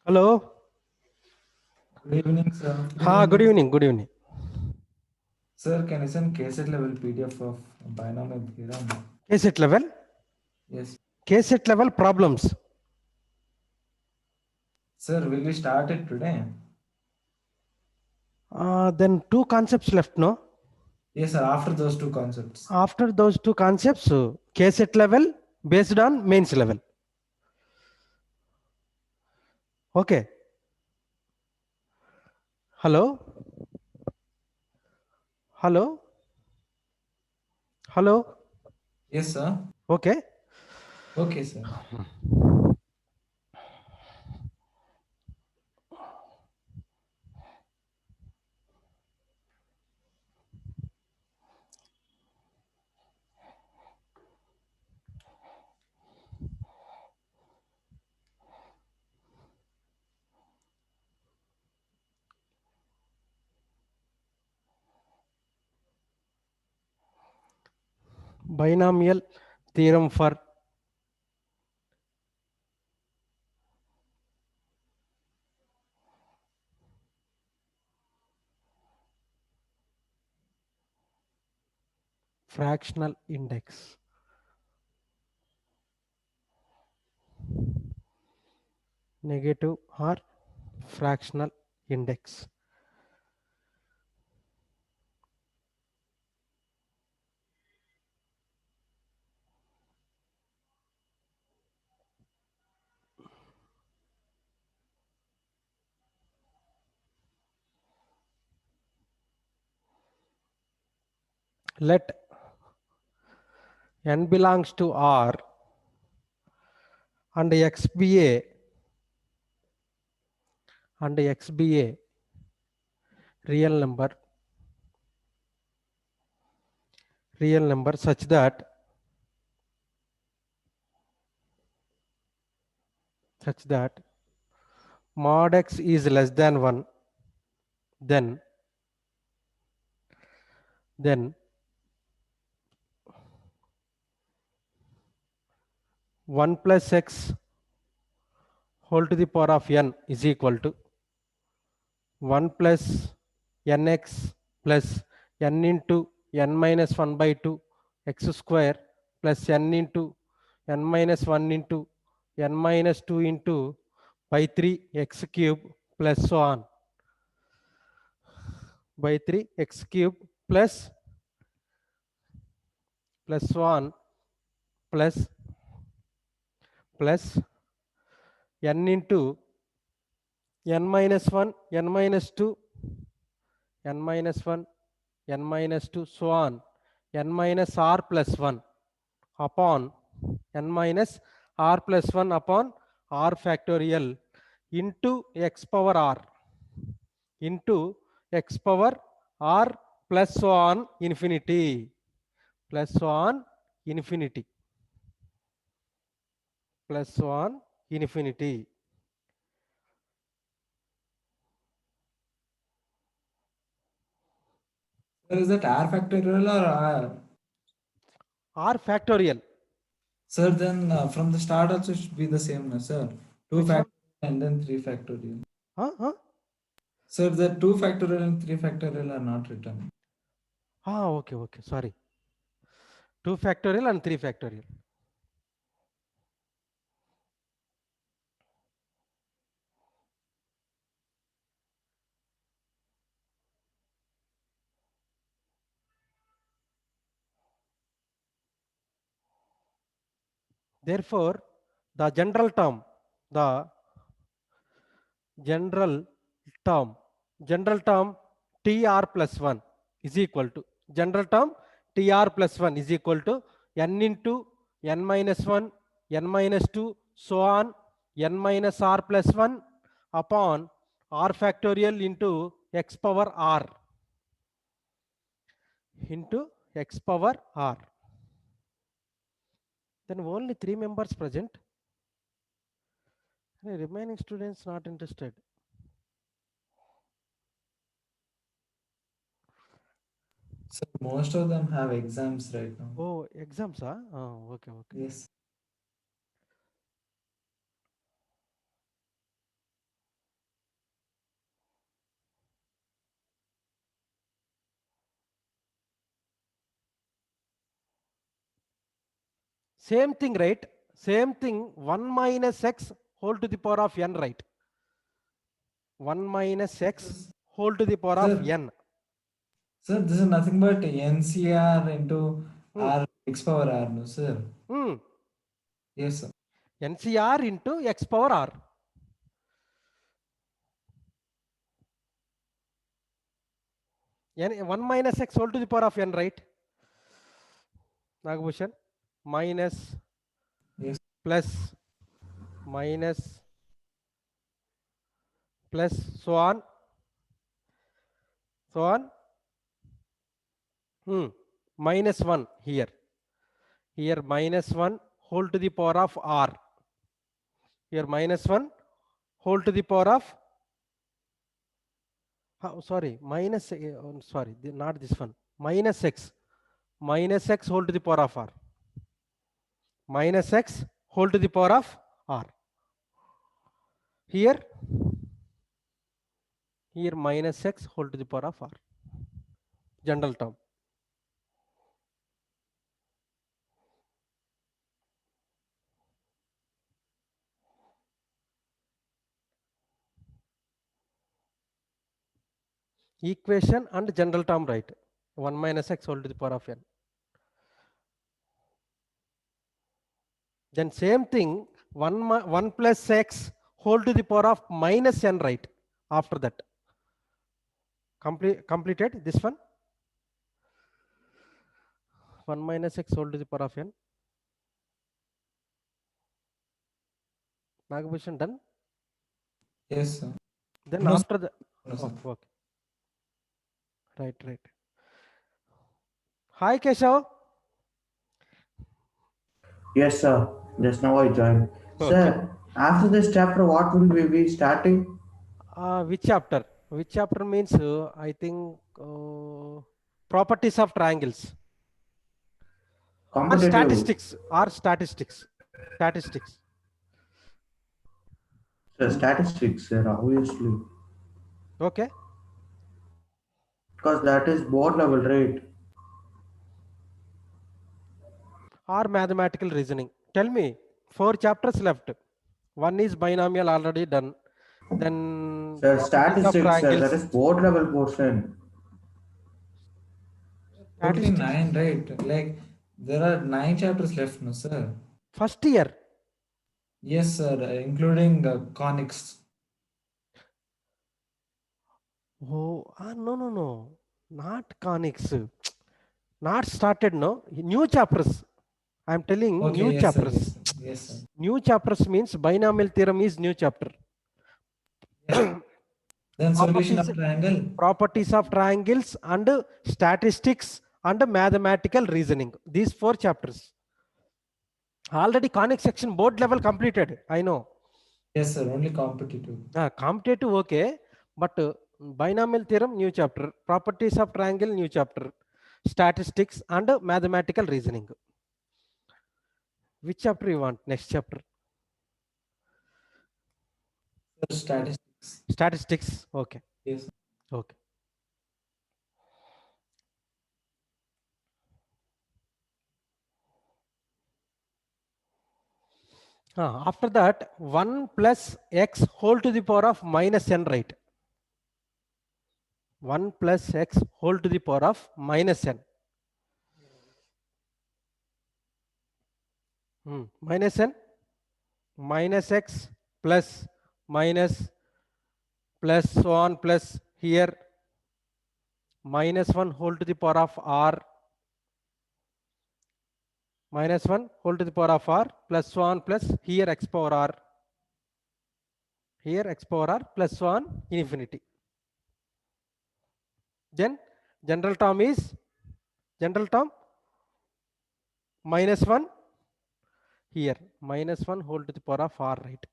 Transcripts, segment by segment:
Hello. Good evening, sir. Ha, good evening. Good evening. Sir, can you send KSET level PDF of binomial theorem? K-set level. Yes. K-set level problems. Sir, will we start it today? Then two concepts left, no? Yes, sir. After those two concepts. After those two concepts, K-set level based on mains level. Okay. Hello. Hello. Hello. Yes, sir. Okay. Okay, sir. Binomial theorem for fractional index. Negative or fractional index. Let n belongs to R and x be a real number such that mod x is less than 1, then 1 plus x whole to the power of n is equal to 1 plus nx plus n into n minus 1 by 2 x square plus n into n minus 1 into n minus 2 into by 3 x cube plus so on by 3 x cube plus so on plus plus n into n minus 1 n minus 2 n minus 1 n minus 2 so on n minus r plus 1 upon n minus r plus 1 upon r factorial into x power r into x power r plus so on infinity plus so on infinity plus so on infinity. Sir, is that R factorial or R? R factorial. Sir, then from the start also should be the same, no, sir. 2 Which one? factorial and then 3 factorial. Huh? Huh? Sir, the 2 factorial and 3 factorial are not written. Okay, okay, sorry. 2 factorial and 3 factorial. Therefore, the the general term, general term tr plus 1 is equal to, general term tr plus 1 is equal to n into n minus 1, n minus 2, so on, n minus r plus 1 upon r factorial into x power r into x power r. Then only 3 members present. Remaining students not interested. Sir, most of them have exams right now. Oh, exams, huh? Oh, okay, okay. Yes. Same thing, right? Same thing, 1 minus x whole to the power of n, right? 1 minus x whole to the power of Sir, n. sir, this is nothing but NCR into Hmm. R x power R, no, sir. Hmm. Yes, sir. NCR into x power r. N, 1 minus x whole to the power of n, right? Nagbhushan, minus Yes. plus minus plus so on, so on. Minus 1 here. Here minus 1 whole to the power of r. Here minus 1 whole to the power of, sorry, minus, sorry, not this one. Minus x whole to the power of r. Minus x whole to the power of r. Here minus x whole to the power of r. General term. Equation and general term, right? 1 minus x whole to the power of n. Then same thing, 1 plus x whole to the power of minus n, right? After that. Completed this one. 1 minus x whole to the power of n. Nagbhushan done. Yes, sir. Then No, sir. after the, No, sir. okay, okay. Right. Hi Keshav. Yes, sir. Just now I joined. Okay. Sir, after this chapter, what will we be starting? Which chapter? Which chapter means, I think, properties of triangles or Competitive. statistics. Sir, statistics, sir, obviously. Okay. Because that is board level, right? Or mathematical reasoning. Tell me, 4 chapters left. One is binomial, already done. Then Sir, properties of statistics, sir, that triangles. is board level portion. Totally Statistics. 9, right? Like there are 9 chapters left, no, sir. First year. Yes, sir, including conics. Oh, no. Not conics. Not started, no. New chapters. I'm telling Okay, new yes, sir, chapters. yes, sir, yes, sir. New chapters means binomial theorem is new chapter. Yes. Then solution properties of triangle. properties of triangles and statistics and mathematical reasoning. These 4 chapters. Already conic section board level completed. I know. Yes, sir, only competitive. Competitive okay, but binomial theorem new chapter, properties of triangle new chapter, statistics and mathematical reasoning. Which chapter you want? Next chapter. Sir, statistics. Statistics. Okay. Yes. Okay. After that, 1 plus x whole to the power of minus n, right? 1 plus x whole to the power of minus n. Minus n, minus x plus minus plus so on plus here minus 1 whole to the power of r, minus 1 whole to the power of r plus so on plus here x power r, here x power r plus so on infinity. Then general term minus 1 here, minus 1 whole to the power of r, right?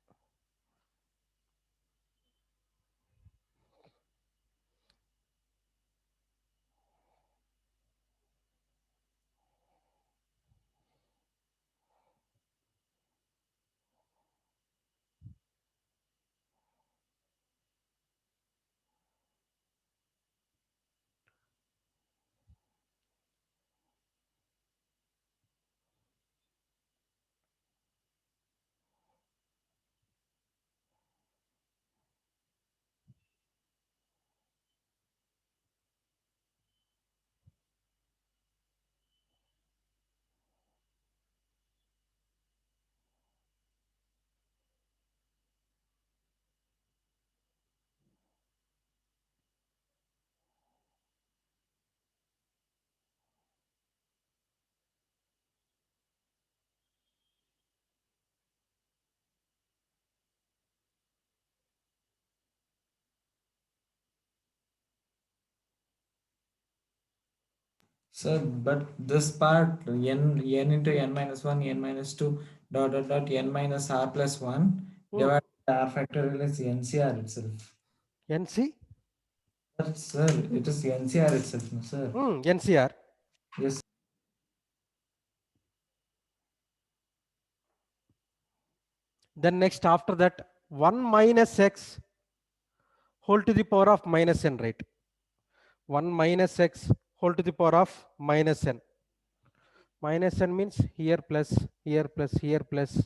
Sir, but this part n into n minus 1, n minus 2, n minus r plus 1 divided by r factorial is NCR itself. NC? Sir, it is NCR itself, no, sir. NCR. Yes. Then next after that 1 minus x whole to the power of minus n, right? 1 minus x whole to the power of minus n. Minus n means here plus, here plus, here plus,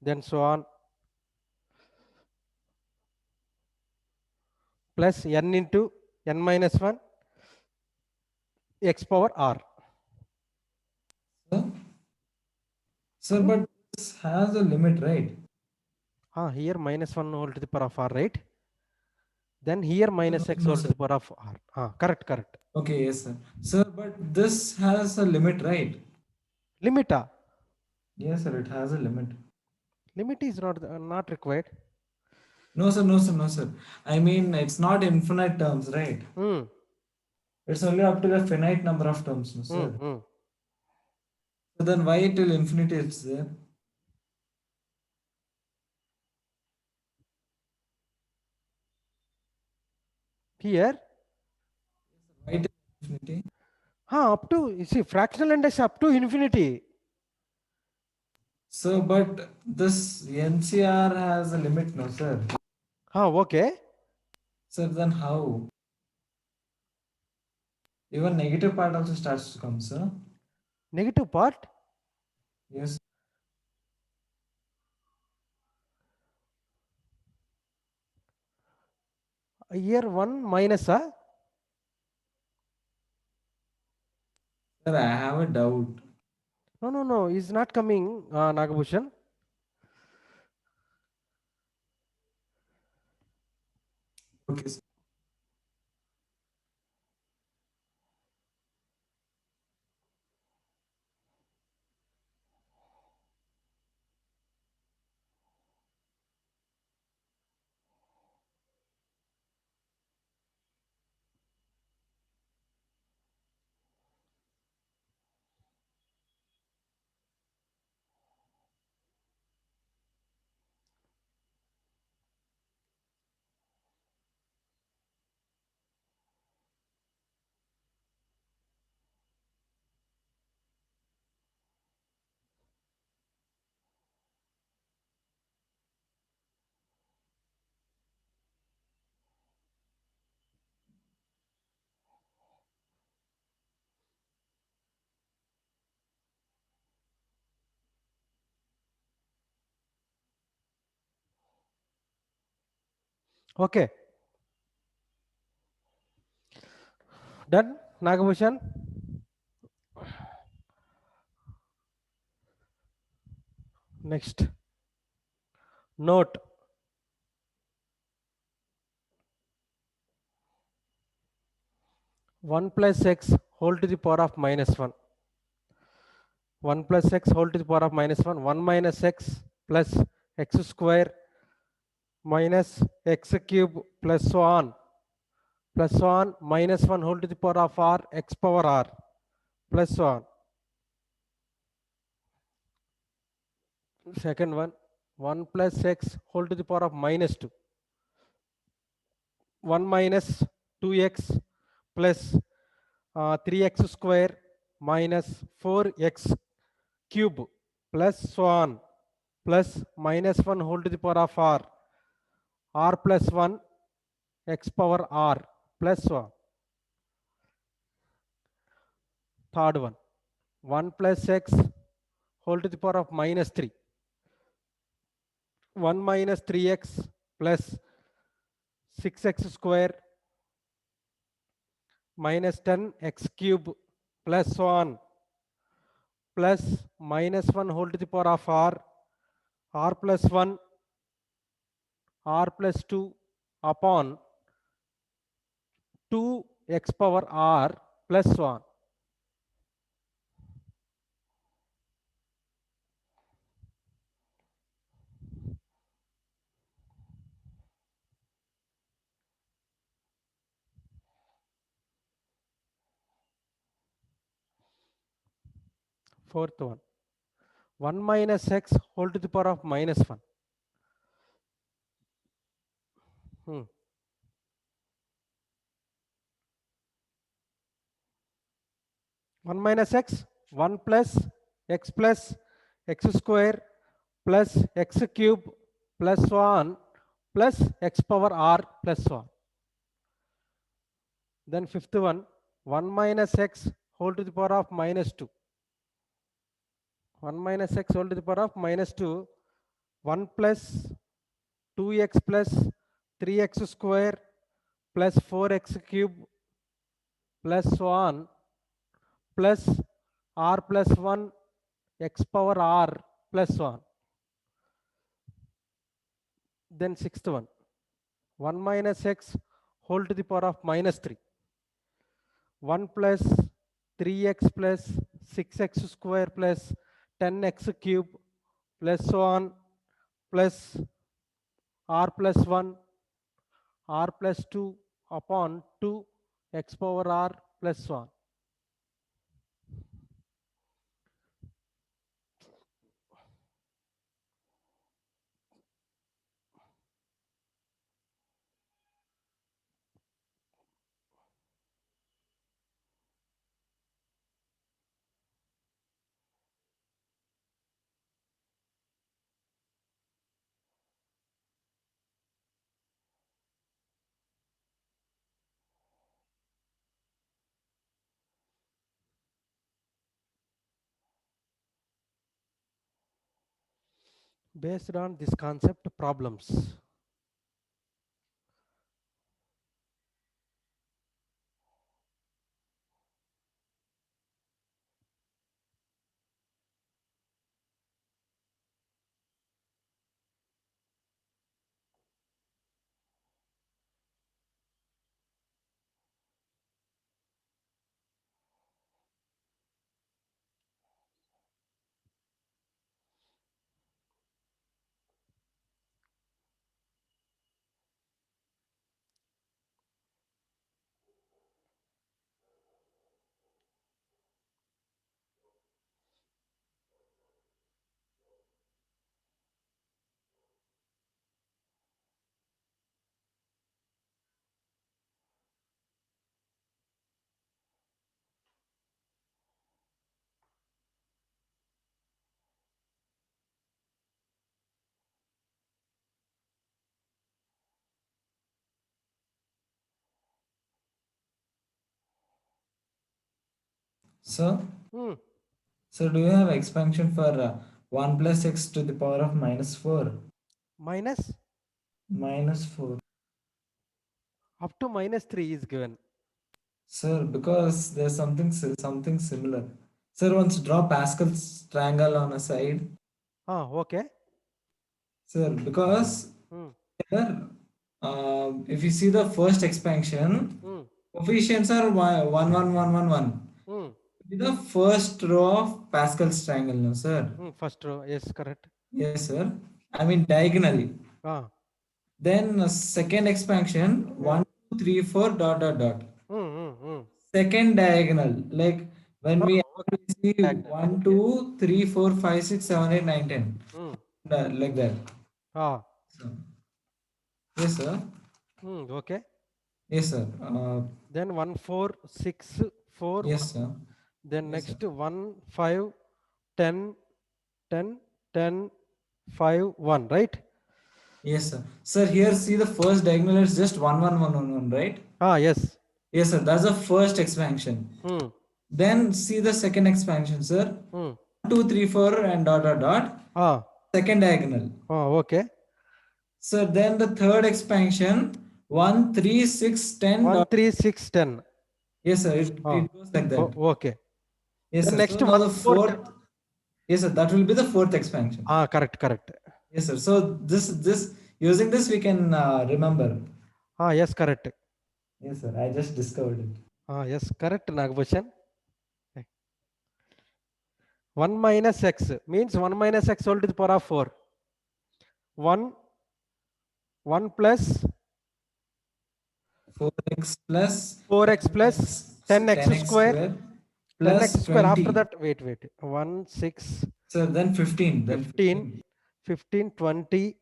then so on. Plus n into n minus 1 x power r. Sir, sir, but this has a limit, right? Here minus 1 whole to the power of r, right? Then here minus x No, whole to sir. the power of r. Correct, correct. Okay, yes, sir. Sir, but this has a limit, right? Limit. Yes, sir, it has a limit. Limit is not required. No, sir, no, sir, no, sir. I mean, it's not infinite terms, right? It's only up to the finite number of terms, no, sir. So then why till infinity it's there? Here, Why till infinity? up to, you see, fractional index up to infinity. So, but this NCR has a limit, no, sir. Okay. Sir, then how? Even negative part also starts to come, sir. Negative part. Yes. Here 1 minus Sir, I have a doubt. No, is not coming, Nagabhushan. Okay, sir. Okay. Done, Nagabhushan. Next. Note. 1 plus x whole to the power of minus 1. 1 plus x whole to the power of minus 1. 1 minus x plus x square minus x cube plus so on. Plus so on minus 1 whole to the power of r x power r plus so on. Second one, 1 plus x whole to the power of minus 2. 1 minus 2x plus 3x square minus 4x cube plus so on plus minus 1 whole to the power of r plus 1 x power r plus so on. Third one, 1 plus x whole to the power of minus 3. 1 minus 3x plus 6x square minus 10x cube plus so on plus minus 1 whole to the power of r plus 1, r plus 2 upon 2x power r plus so on. Fourth one. 1 minus x whole to the power of minus 1. 1 minus x, 1 plus x square plus x cube plus 1 plus x power r plus 1. Then fifth one, 1 minus x whole to the power of minus 2. 1 minus x whole to the power of minus 2, 1 plus 2x plus 3x square plus 4x cube plus 1 plus r plus 1 x power r plus 1. Then sixth one, 1 minus x whole to the power of minus 3. 1 plus 3x plus 6x square plus 10x cube plus 1 plus r plus 1 r plus 2 upon 2 x power r plus 1. Based on this concept, problems. So, Hmm. so do you have expansion for 1 plus x to the power of minus 4? Minus Minus 4. up to minus 3 is given. Sir, because there's something similar. Sir, once draw Pascal's triangle on a side. Okay. Sir, because here, if you see the first expansion, coefficients are 1, 1, 1, 1, 1. The first row of Pascal's triangle, no, sir? First row, yes, correct. Yes, sir. I mean diagonally. Then second expansion, 1, 2, 3, 4, dot, dot, dot. Second diagonal, like when we see 1, 2, 3, 4, 5, 6, 7, 8, 9, 10. Like that. So, yes, sir. Okay. Yes, sir. Then 1, 4, 6, 4. Yes, sir. Then Yes, next sir. 1, 5, 10, 10, 10, 5, 1, right? Yes, sir. Sir, here see the first diagonal is just 1, 1, 1, 1, 1, right? Yes. Yes, sir. That's the first expansion. Then see the second expansion, sir. 1, 2, 3, 4, and dot, dot, dot. Second diagonal. Okay. So then the third expansion, 1, 3, 6, 10. 1, 3, 6, 10. Yes, sir. It goes like that. Okay. Yes, then sir. next So now one, the fourth. Yes, sir. That will be the fourth expansion. Correct. Yes, sir. So this using this we can remember. Yes, correct. Yes, sir. I just discovered it. Yes, correct, Nagbhushan. 1 minus x means 1 minus x whole to the power of 4. 1 plus 4x plus 4x plus 10x square 10x plus square. 20. After that, wait. 1, 6. Sir, then 15. Then 15, 15, 20,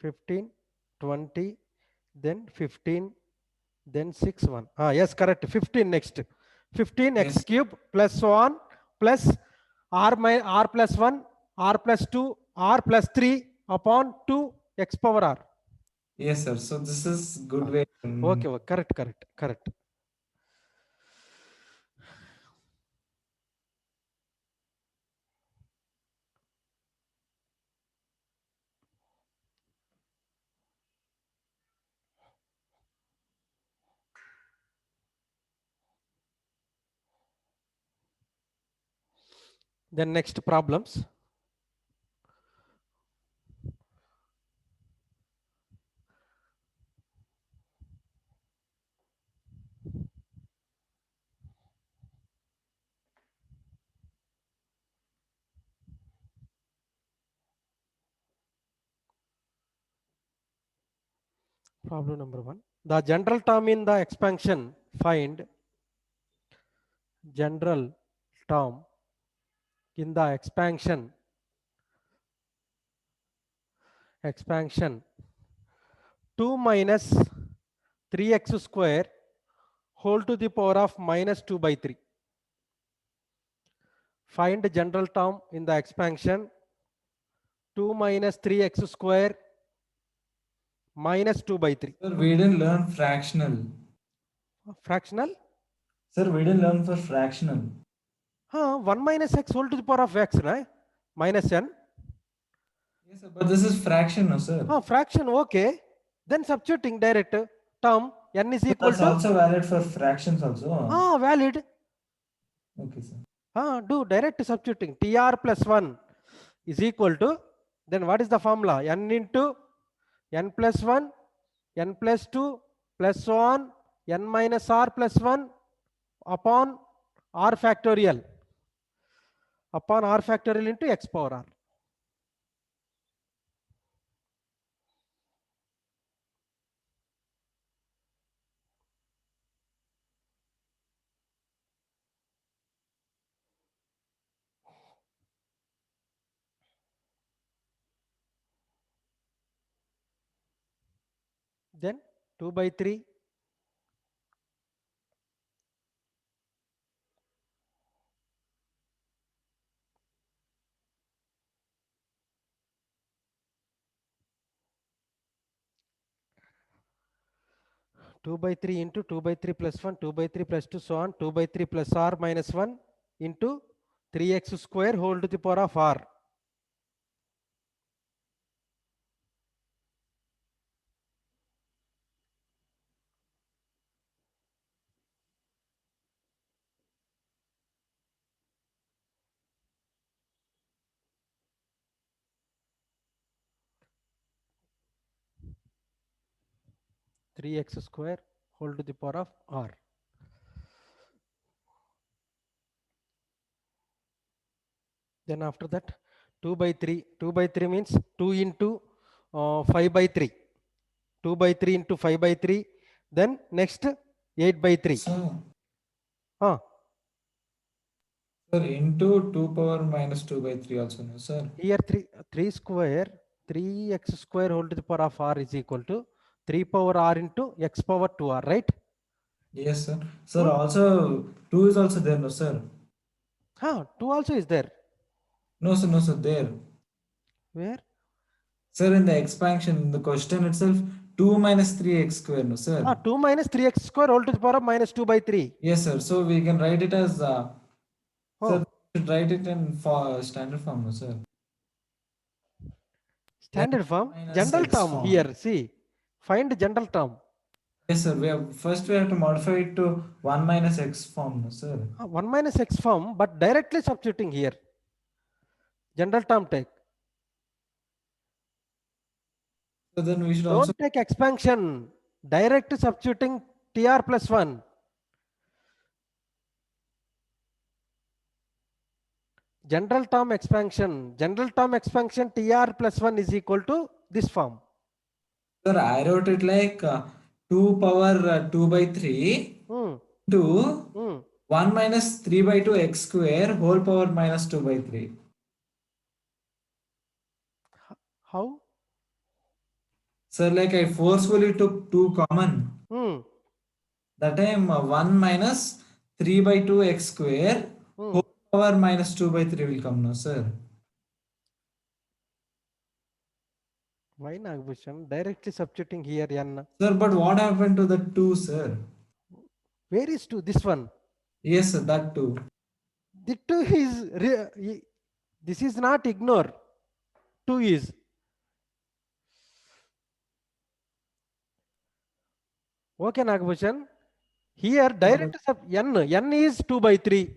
15, 20, then 15, then 6, 1. Yes, correct. 15 next. 15 x Yes. cube plus so on plus r plus 1, r plus 2, r plus 3 upon 2 x power r. Yes, sir. So this is good way. Okay, correct. Then next problems. Problem number 1. The general term in the expansion, find general term in the expansion 2 minus 3x square whole to the power of minus 2 by 3. Find general term in the expansion 2 minus 3x square minus 2 by 3. Sir, we didn't learn fractional. Fractional? Sir, we didn't learn for fractional. 1 minus x whole to the power of x, right? Minus n. Yes, sir, but this is fraction, no, sir. Fraction, okay. Then substituting direct term n is equal That's to. also valid for fractions also. Valid. Okay, sir. Do direct substituting. TR plus 1 is equal to, then what is the formula? N into n plus 1, n plus 2, plus so on, n minus r plus 1 upon r factorial. Upon r factorial into x power r. Then 2 by 3. Two by 3 into 2 by 3 plus 1, 2 by 3 plus 2, so on, 2 by 3 plus r minus 1 into 3x square whole to the power of r. Three x square whole to the power of r. Then after that 2 by 3. 2 by 3 means 2 into 5 by 3. 2 by 3 into 5 by 3. Then next 8 by 3. So, Sir, into 2 power minus 2 by 3 also, no, sir. Here 3 square, 3x square whole to the power of r is equal to 3 power r into x power 2r, right? Yes, sir. Sir, also 2 is also there, no, sir. 2 also is there. No, sir, there. Where? Sir, in the expansion, the question itself, 2 minus 3x square, no, sir. 2 minus 3x square whole to the power of minus 2 by 3. Yes, sir. So we can write it as, sir, we should write it in standard form, no, sir. Standard form? minus General x term form. here, see. Find general term. Yes, sir. First we have to modify it to 1 minus x form, no, sir. 1 minus x form, but directly substituting here. General term take. So then we should also. Don't take expansion. Direct substituting TR plus 1. General term expansion. General term expansion TR plus 1 is equal to this form. Sir, I wrote it like 2 power 2 by 3 to 1 minus 3 by 2 x square whole power minus 2 by 3. How? Sir, like I forcefully took 2 common. That time 1 minus 3 by 2 x square whole power minus 2 by 3 will come now, sir. Why Nagbhushan? Directly substituting here n. Sir, but what happened to the 2, sir? Where is 2? This one. Yes, sir, that 2. The 2 is, this is not ignore. 2 is. Okay, Nagbhushan. Here direct sub n is 2 by 3.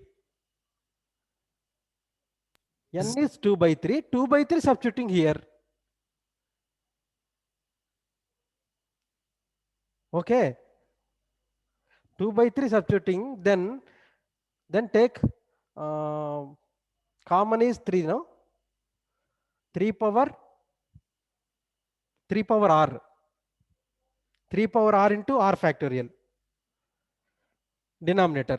N is 2 by 3. 2 by 3 substituting here. Okay. 2 by 3 substituting. Then take common is 3, no? 3 power r. 3 power r into r factorial. Denominator.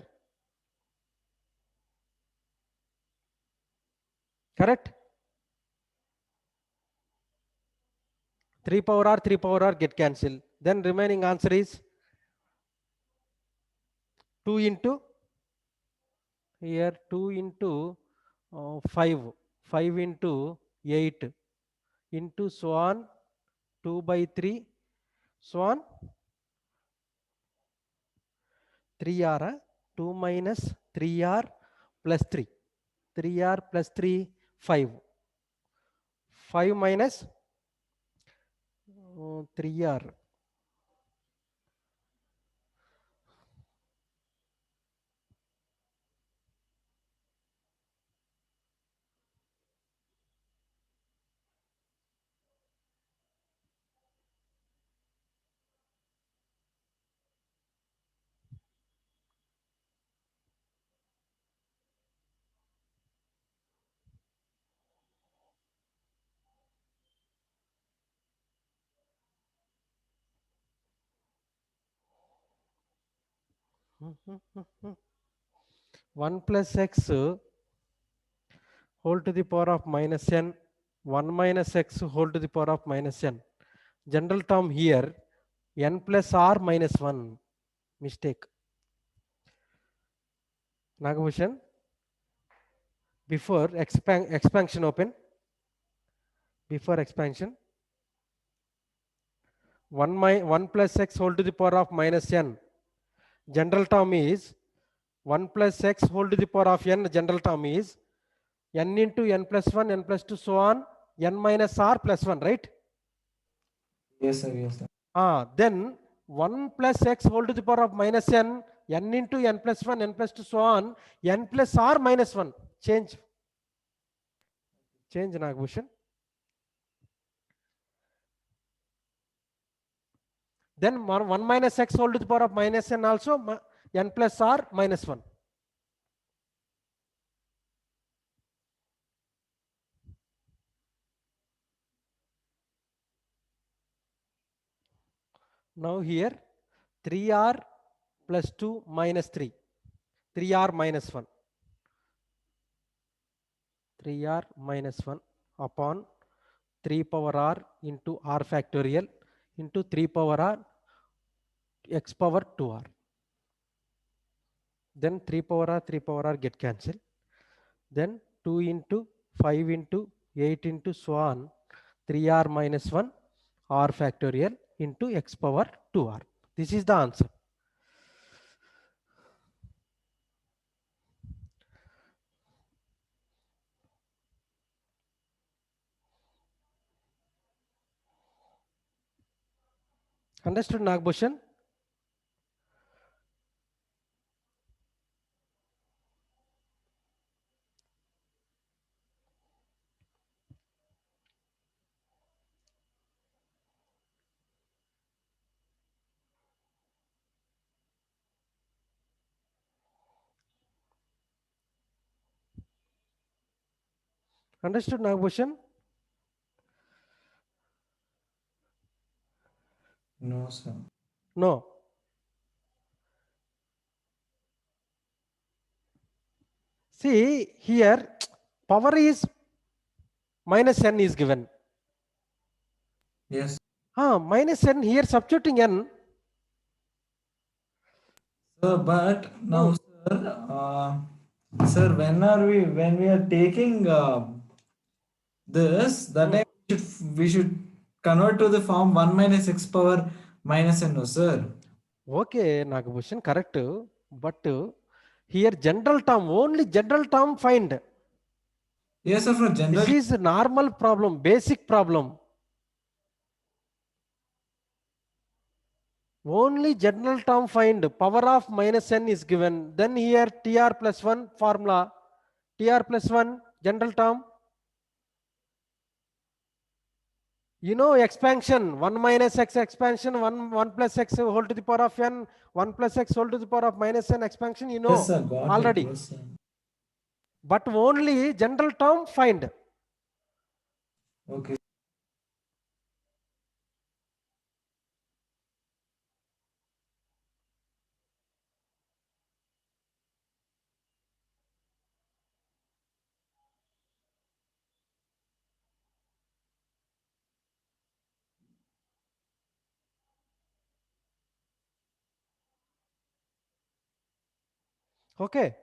Correct? 3 power r get cancelled. Then remaining answer is 2 into here 2 into 5. 5 into 8 into so on 2 by 3 so on 3r 2 minus 3r plus 3. 3r plus 3 5. 5 minus 3r. One plus x whole to the power of minus n. 1 minus x whole to the power of minus n. General term here n plus r minus 1. Mistake. Nagbhushan, before expansion open. Before expansion. 1 plus x whole to the power of minus n. General term is 1 plus x whole to the power of n. General term is n into n plus 1, n plus 2, so on, n minus r plus 1, right? Yes, sir, yes, sir. Then 1 plus x whole to the power of minus n, n into n plus 1, n plus 2, so on, n plus r minus 1. Change. Change, Nagbhushan. Then 1 minus x whole to the power of minus n also, n plus r minus 1. Now here 3r plus 2 minus 3. 3r minus 1. 3r minus 1 upon 3 power r into r factorial into 3 power r x power 2r. Then 3 power r get cancelled. Then 2 into 5 into 8 into so on 3r minus 1 r factorial into x power 2r. This is the answer. Understood, Nagbhushan? Understood, Nagbhushan? No, sir. No. See here, power is minus n is given. Yes. Minus n here substituting n. Sir, but now, sir, when we are taking this, that time we should convert to the form 1 minus x power minus n, no, sir. Okay, Nagbhushan, correct. But here general term, only general term find. Yes, sir, for general. This is a normal problem, basic problem. Only general term find. Power of minus n is given. Then here tr plus 1 formula. Tr plus 1 general term. You know expansion, 1 minus x expansion, 1 plus x whole to the power of n, 1 plus x whole to the power of minus n expansion, you know Yes, sir, got already. it. Yes, sir. But only general term find. Okay. Okay.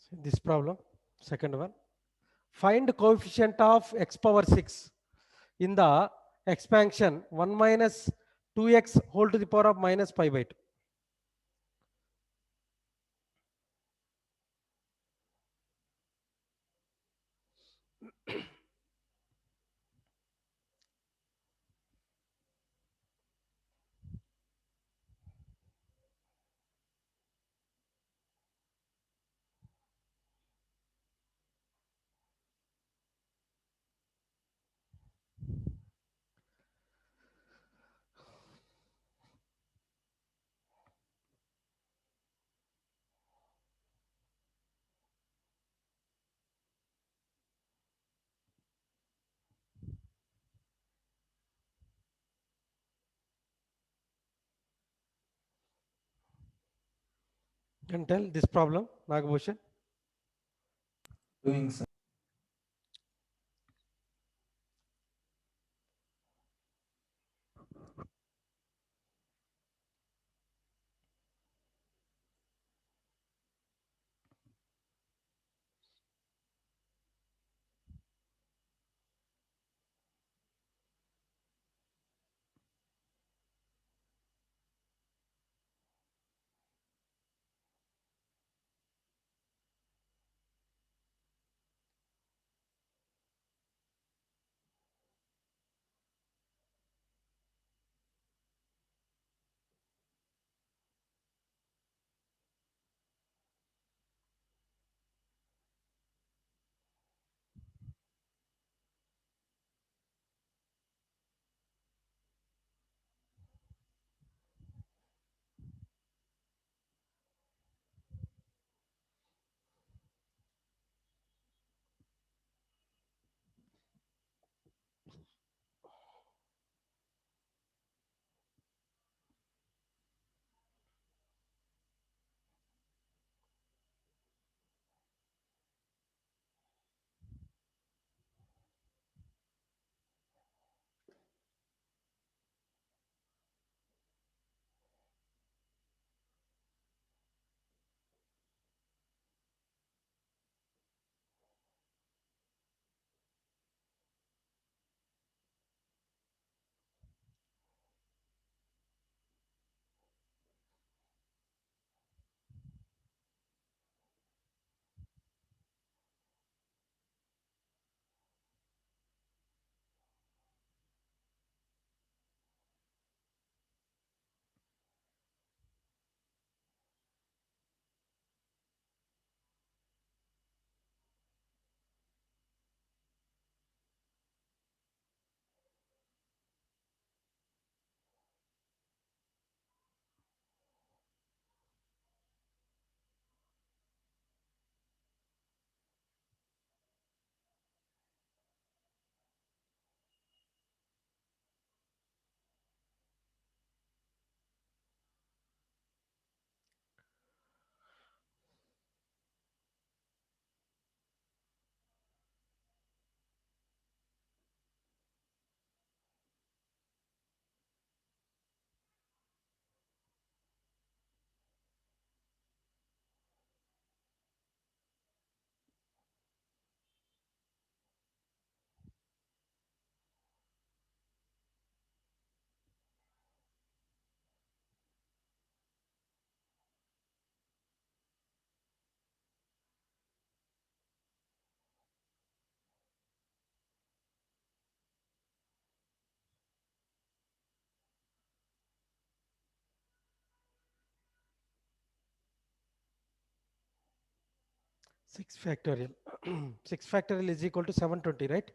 So this problem, second one. Find coefficient of x power 6 in the expansion 1 minus 2x whole to the power of minus pi by 2. Can tell this problem, Nagbhushan? Doing, sir. 6 factorial. 6 factorial is equal to 720, right?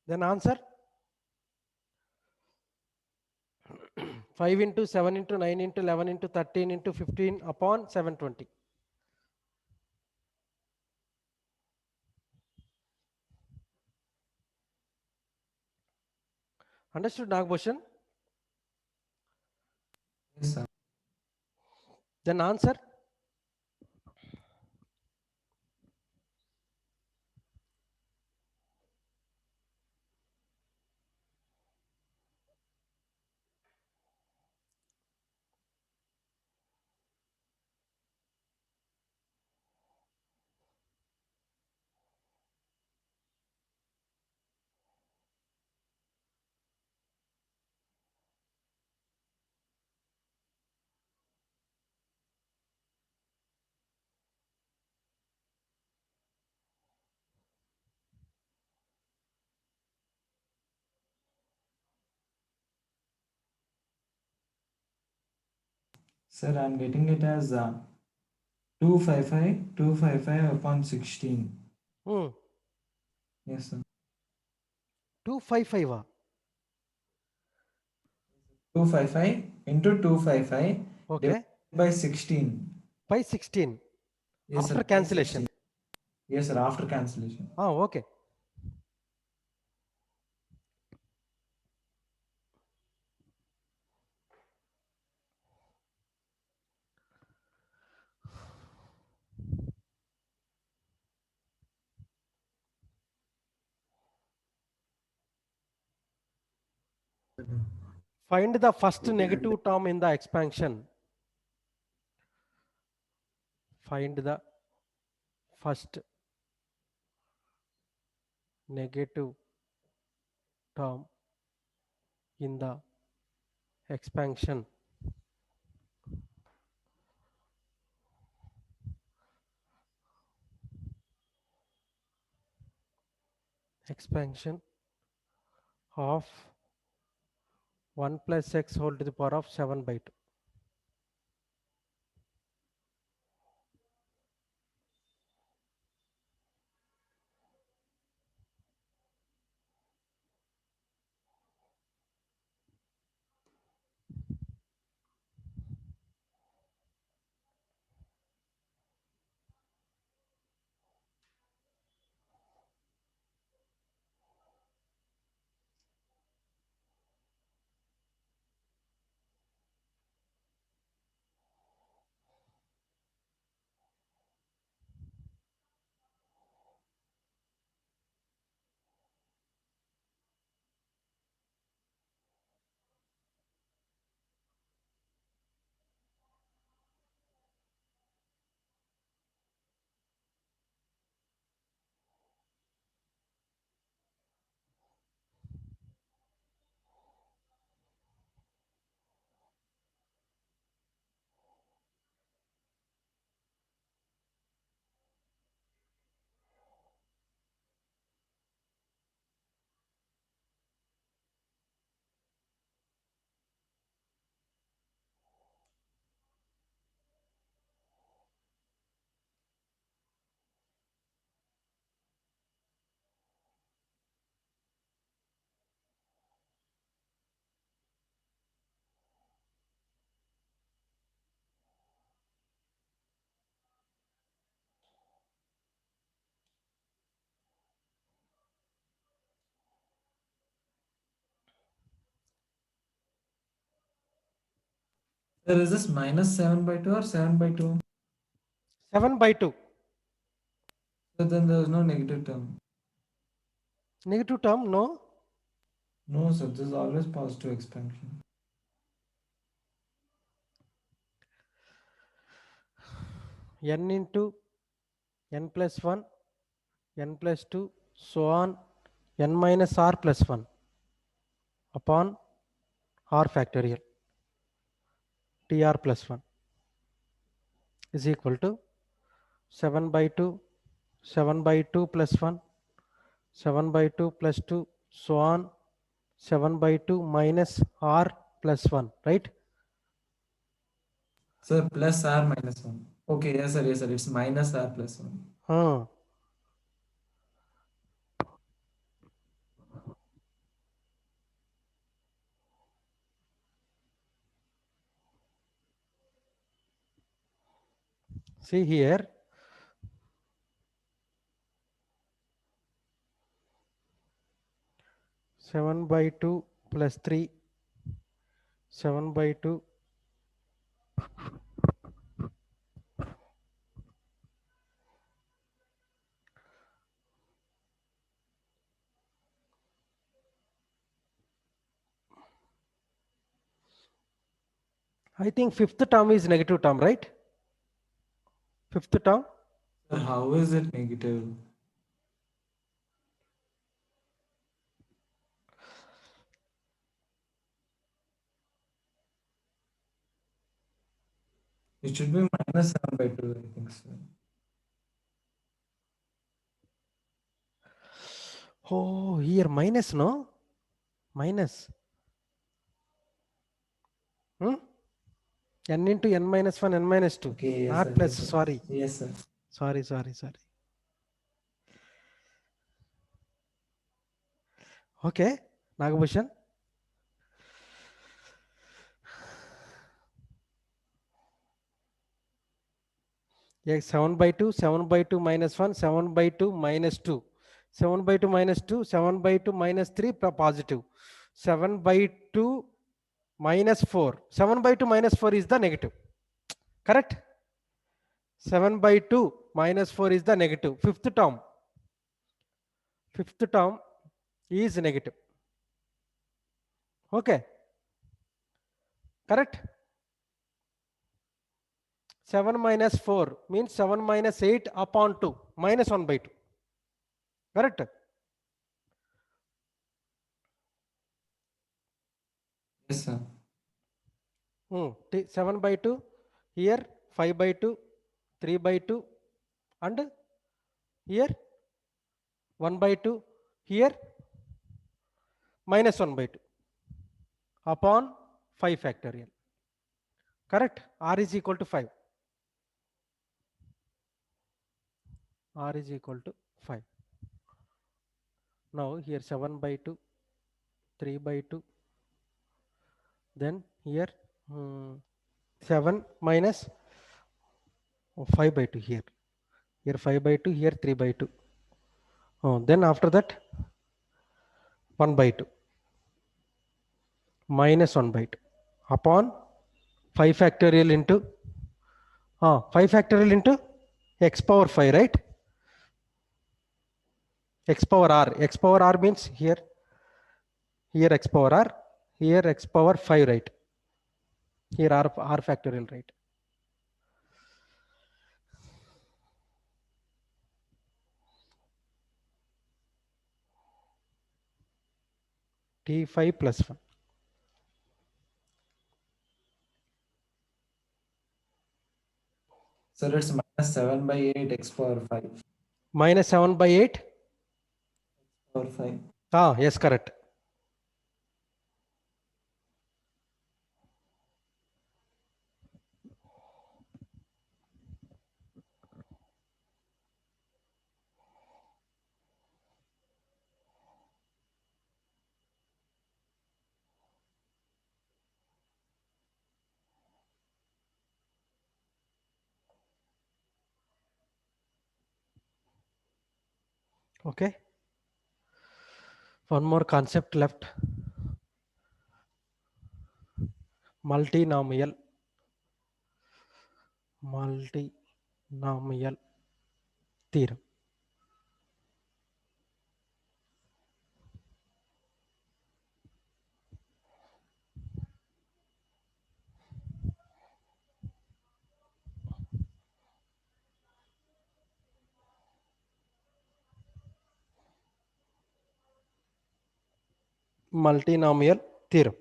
Then answer 5 into 7 into 9 into 11 into 13 into 15 upon 720. Understood, Nagbhushan? Yes, sir. Then answer Sir, I'm getting it as 255 upon 16. Yes, sir. 255. 255 into 255 Okay. divided by 16. By 16. Yes, After sir. By cancellation. 16. Yes, sir. After cancellation. Oh, okay. Find the first negative term in the expansion. Find the first negative term in the expansion. Expansion of 1 plus x whole to the power of 7 by 2. Sir, is this minus 7 by 2 or 7 by 2? 7 by 2. So then there is no negative term. Negative term, no. No, sir. This is always positive expansion. N into n plus 1, n plus 2, so on, n minus r plus 1 upon r factorial tr plus 1 is equal to 7 by 2, 7 by 2 plus 1, 7 by 2 plus 2, so on, 7 by 2 minus r plus 1, right? Sir, plus r minus 1. Okay, yes sir, yes sir. It's minus r plus 1. See here. Seven by 2 plus 3. 7 by 2. I think fifth term is negative term, right? Fifth term. Sir, how is it negative? It should be minus 7 by 2, I think so. Oh, here minus, no? Minus. N into n minus 1, n minus 2. Okay, yes Not sir, plus, yes sir. sorry. Yes sir. Sorry. Okay, Nagabhushan. Yeah, 7 by 2, 7 by 2 minus 1, 7 by 2 minus 2. 7 by 2 minus 2, 7 by 2 minus 3 positive. 7 by 2 minus 4. 7 by 2 minus 4 is the negative. Correct? 7 by 2 minus 4 is the negative. Fifth term. Fifth term is negative. Okay. Correct? 7 minus 4 means 7 minus 8 upon 2 minus 1 by 2. Correct? Yes sir. 7 by 2 here, 5 by 2, 3 by 2, and here 1 by 2, here minus 1 by 2 upon 5 factorial. Correct? R is equal to 5. R is equal to 5. Now here 7 by 2, 3 by 2, then here 7 minus 5 by 2 here. Here 5 by 2, here 3 by 2. Then after that 1 by 2 minus 1 by 2 upon 5 factorial into 5 factorial into x power 5, right? X power r. X power r means here x power r, here x power 5, right? Here r factorial, right? T5 plus 1. So it's minus 7 by 8 x power 5. Minus 7 by 8. Power 5. Yes, correct. Okay. One more concept left. Multinomial theorem. Multinomial theorem.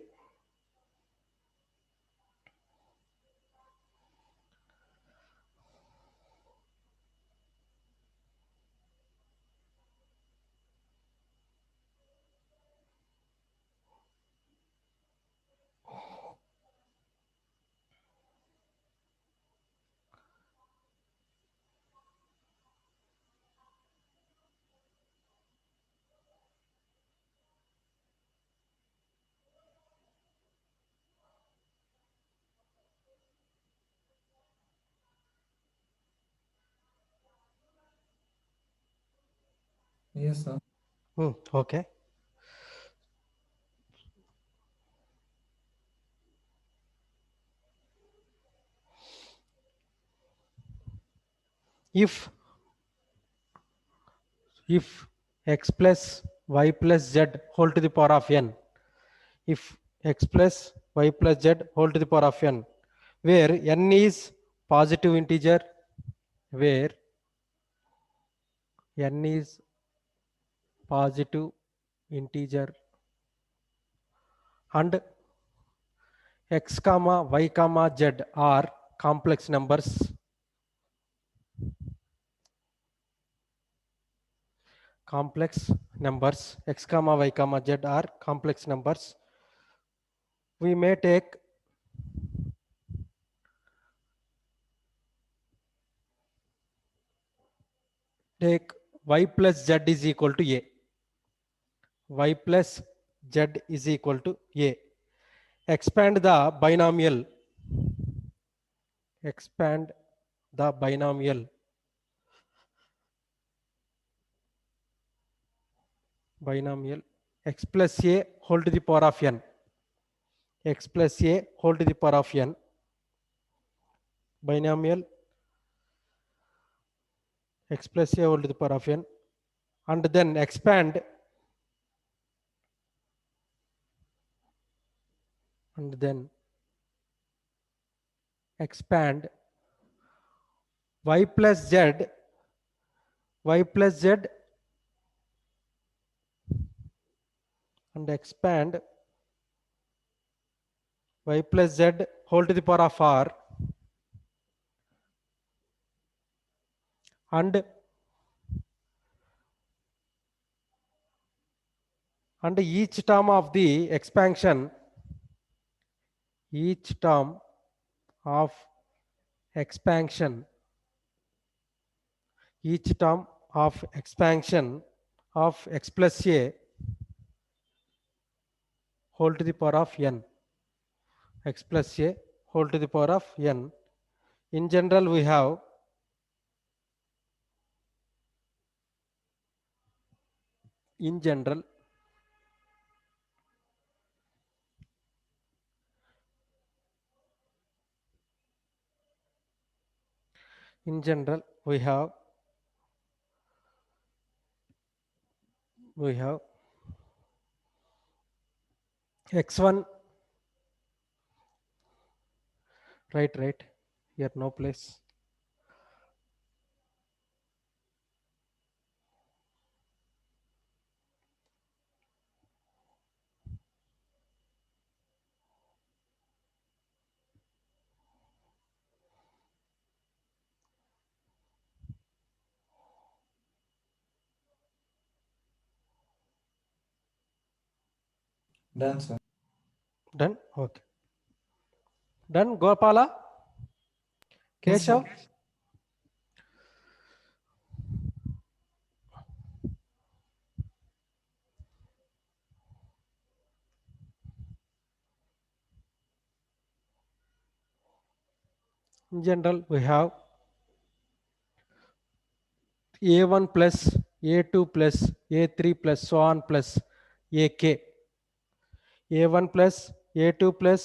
Yes, sir. Okay. If x plus y plus z whole to the power of n, if x plus y plus z whole to the power of n, where n is positive integer, where n is positive integer and x comma y comma z are complex numbers, x comma y comma z are complex numbers, we may take y plus z is equal to a. Y plus z is equal to a. Expand the binomial. Expand the binomial. Binomial x plus a whole to the power of n. X plus a whole to the power of n. Binomial x plus a whole to the power of n. And then expand. And then expand y plus z. Y plus z. And expand y plus z whole to the power of r. And each term of the expansion, each term of expansion, each term of expansion of x plus a whole to the power of n, x plus a whole to the power of n. In general, we have in general we have x1, right here, no place. Done, sir. Done. Okay, done. Gopala, Yes, sir. Keshav. In general, we have a1 plus a2 plus a3 plus so on plus ak. a1 plus a2 plus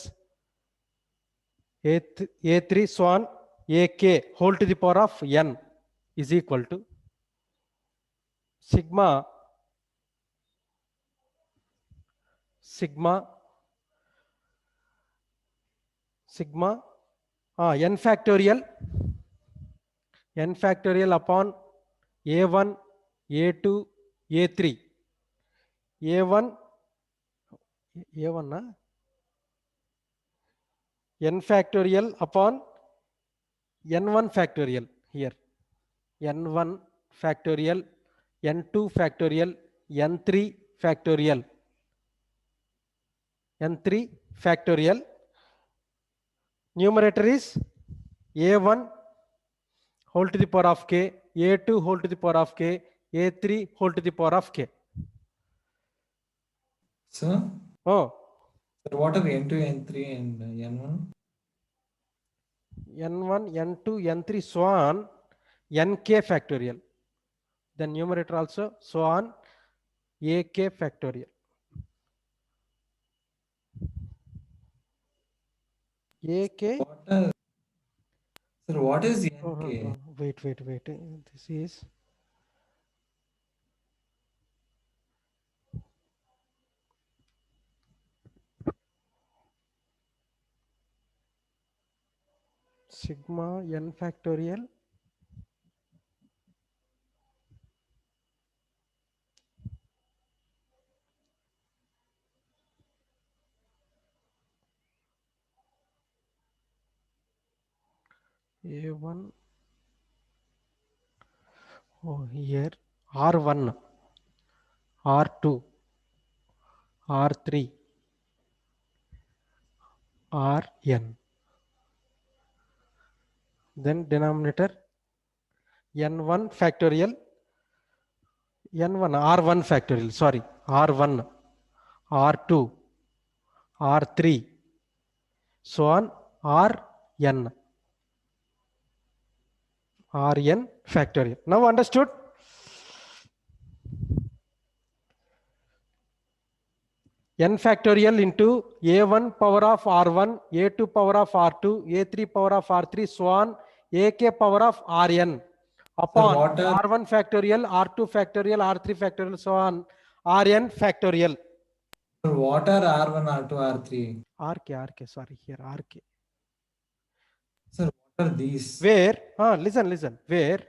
a3 so on ak whole to the power of n is equal to sigma n factorial upon a1 a2 a3 a1 a1 n factorial upon n1 factorial here, n1 factorial, n2 factorial, n3 factorial, n3 factorial. Numerator is a1 whole to the power of k, a2 whole to the power of k, a3 whole to the power of k. Sir? Oh, Sir, what are N2, N3 and N1? n1, n2, n3 so on nk factorial. then numerator also, so on, ak factorial. Ak. Sir, what is Oh, nk? wait. This is sigma n factorial a1. Oh, here r1, r2, r3, rn. Then denominator n1 factorial, n1 r1 factorial, sorry, r1, r2, r3, so on, rn, rn factorial. Now understood? N factorial into a1 power of r1, a2 power of r2, a3 power of r3, so on, ak power of rn upon what are r1 factorial, r2 factorial, r3 factorial, so on, rn factorial. what are R1, R2, R3? Rk, sorry, here rk. Sir, what are these? Where, listen, where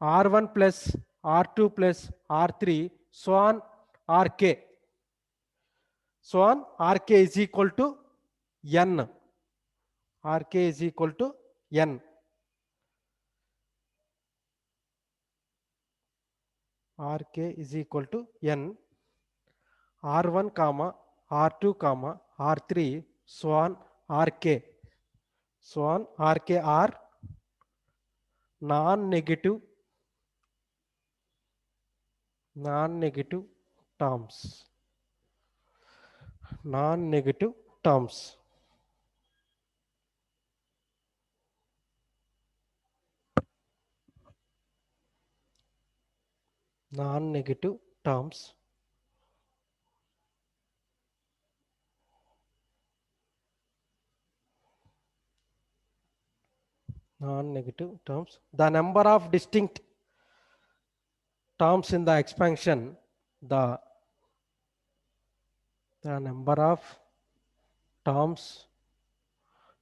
r1 plus r2 plus r3, so on, rk. So on, rk is equal to n. Rk is equal to n. Rk is equal to n. R1 comma R2 comma R3, so on, Rk. So on, Rk are non-negative terms. Non-negative terms. Non-negative terms. Non-negative terms. The number of distinct terms in the expansion, the number of terms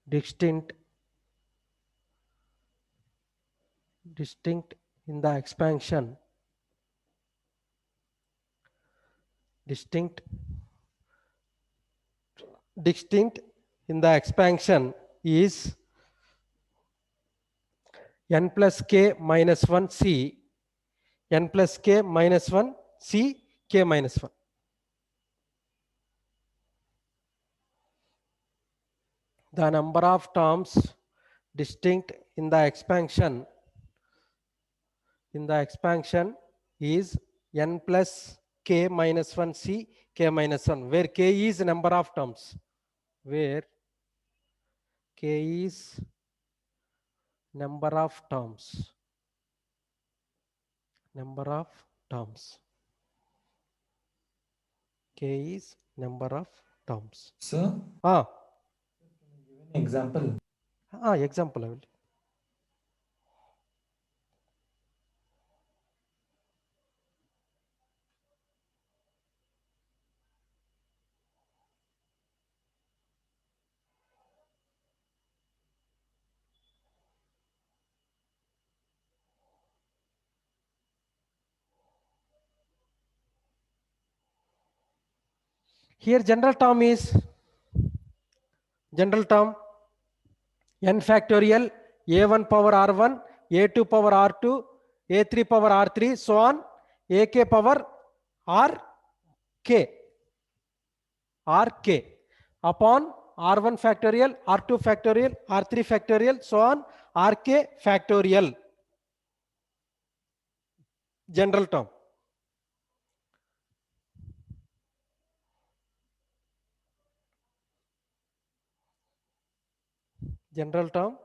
distinct in the expansion, distinct in the expansion is n plus k minus 1 c, n plus k minus 1 c, k minus 1. The number of terms distinct in the expansion is n plus k minus 1 c, k minus 1, where k is number of terms, where k is number of terms, k is number of terms. Sir, Ah, give an example. Example I will. Here general term is n factorial, a1 power r1, a2 power r2, a3 power r3, so on, ak power rk upon r1 factorial, r2 factorial, r3 factorial, so on, rk factorial. General term. General term.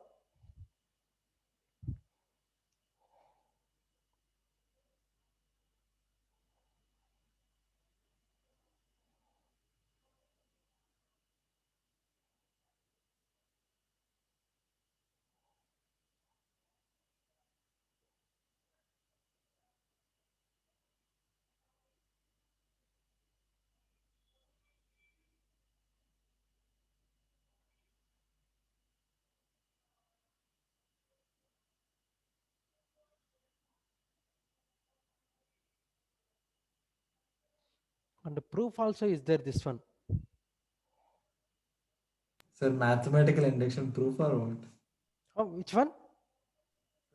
And proof also is there, this one. Sir, mathematical induction proof or what? Oh, which one?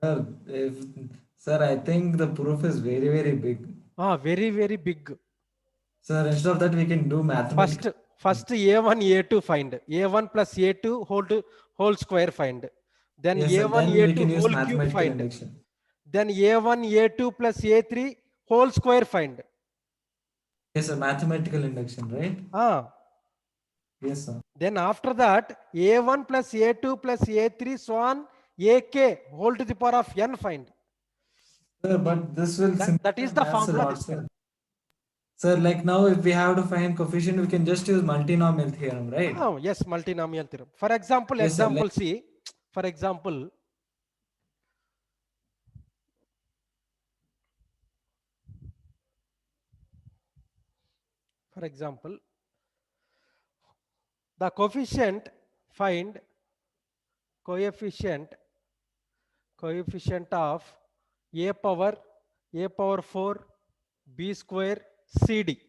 Sir, if, sir, I think the proof is very, very big. Very, very big. Sir, instead of that, we can do mathematical. First A1, A2 find. A1 plus A2 whole square find. Then Yes, sir. A1, Then we can A2 use whole cube mathematical find. induction. Then A1, A2 plus A3 whole square find. Yes, sir. Mathematical induction, right? Yes, sir. Then after that, A1 plus A2 plus A3 so on, AK whole to the power of n find. Sir, but this will That is the maths a formula. lot, sir. Sir, like now, if we have to find coefficient, we can just use multinomial theorem, right? Yes, multinomial theorem. For example, Yes, sir, like- see. For example, the coefficient find coefficient of a power 4 b square cd.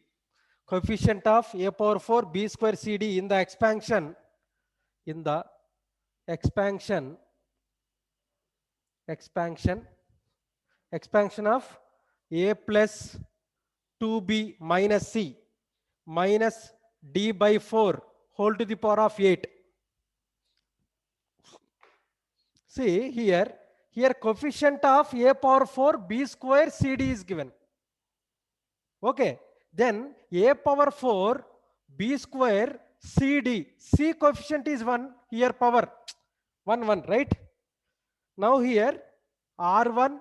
Coefficient of a power 4 b square cd in the expansion expansion of a plus 2b minus c minus d by 4 whole to the power of 8. See here coefficient of a power 4 b square cd is given. Okay, then a power 4 b square cd, c coefficient is 1, here power 1, right? Now here R1,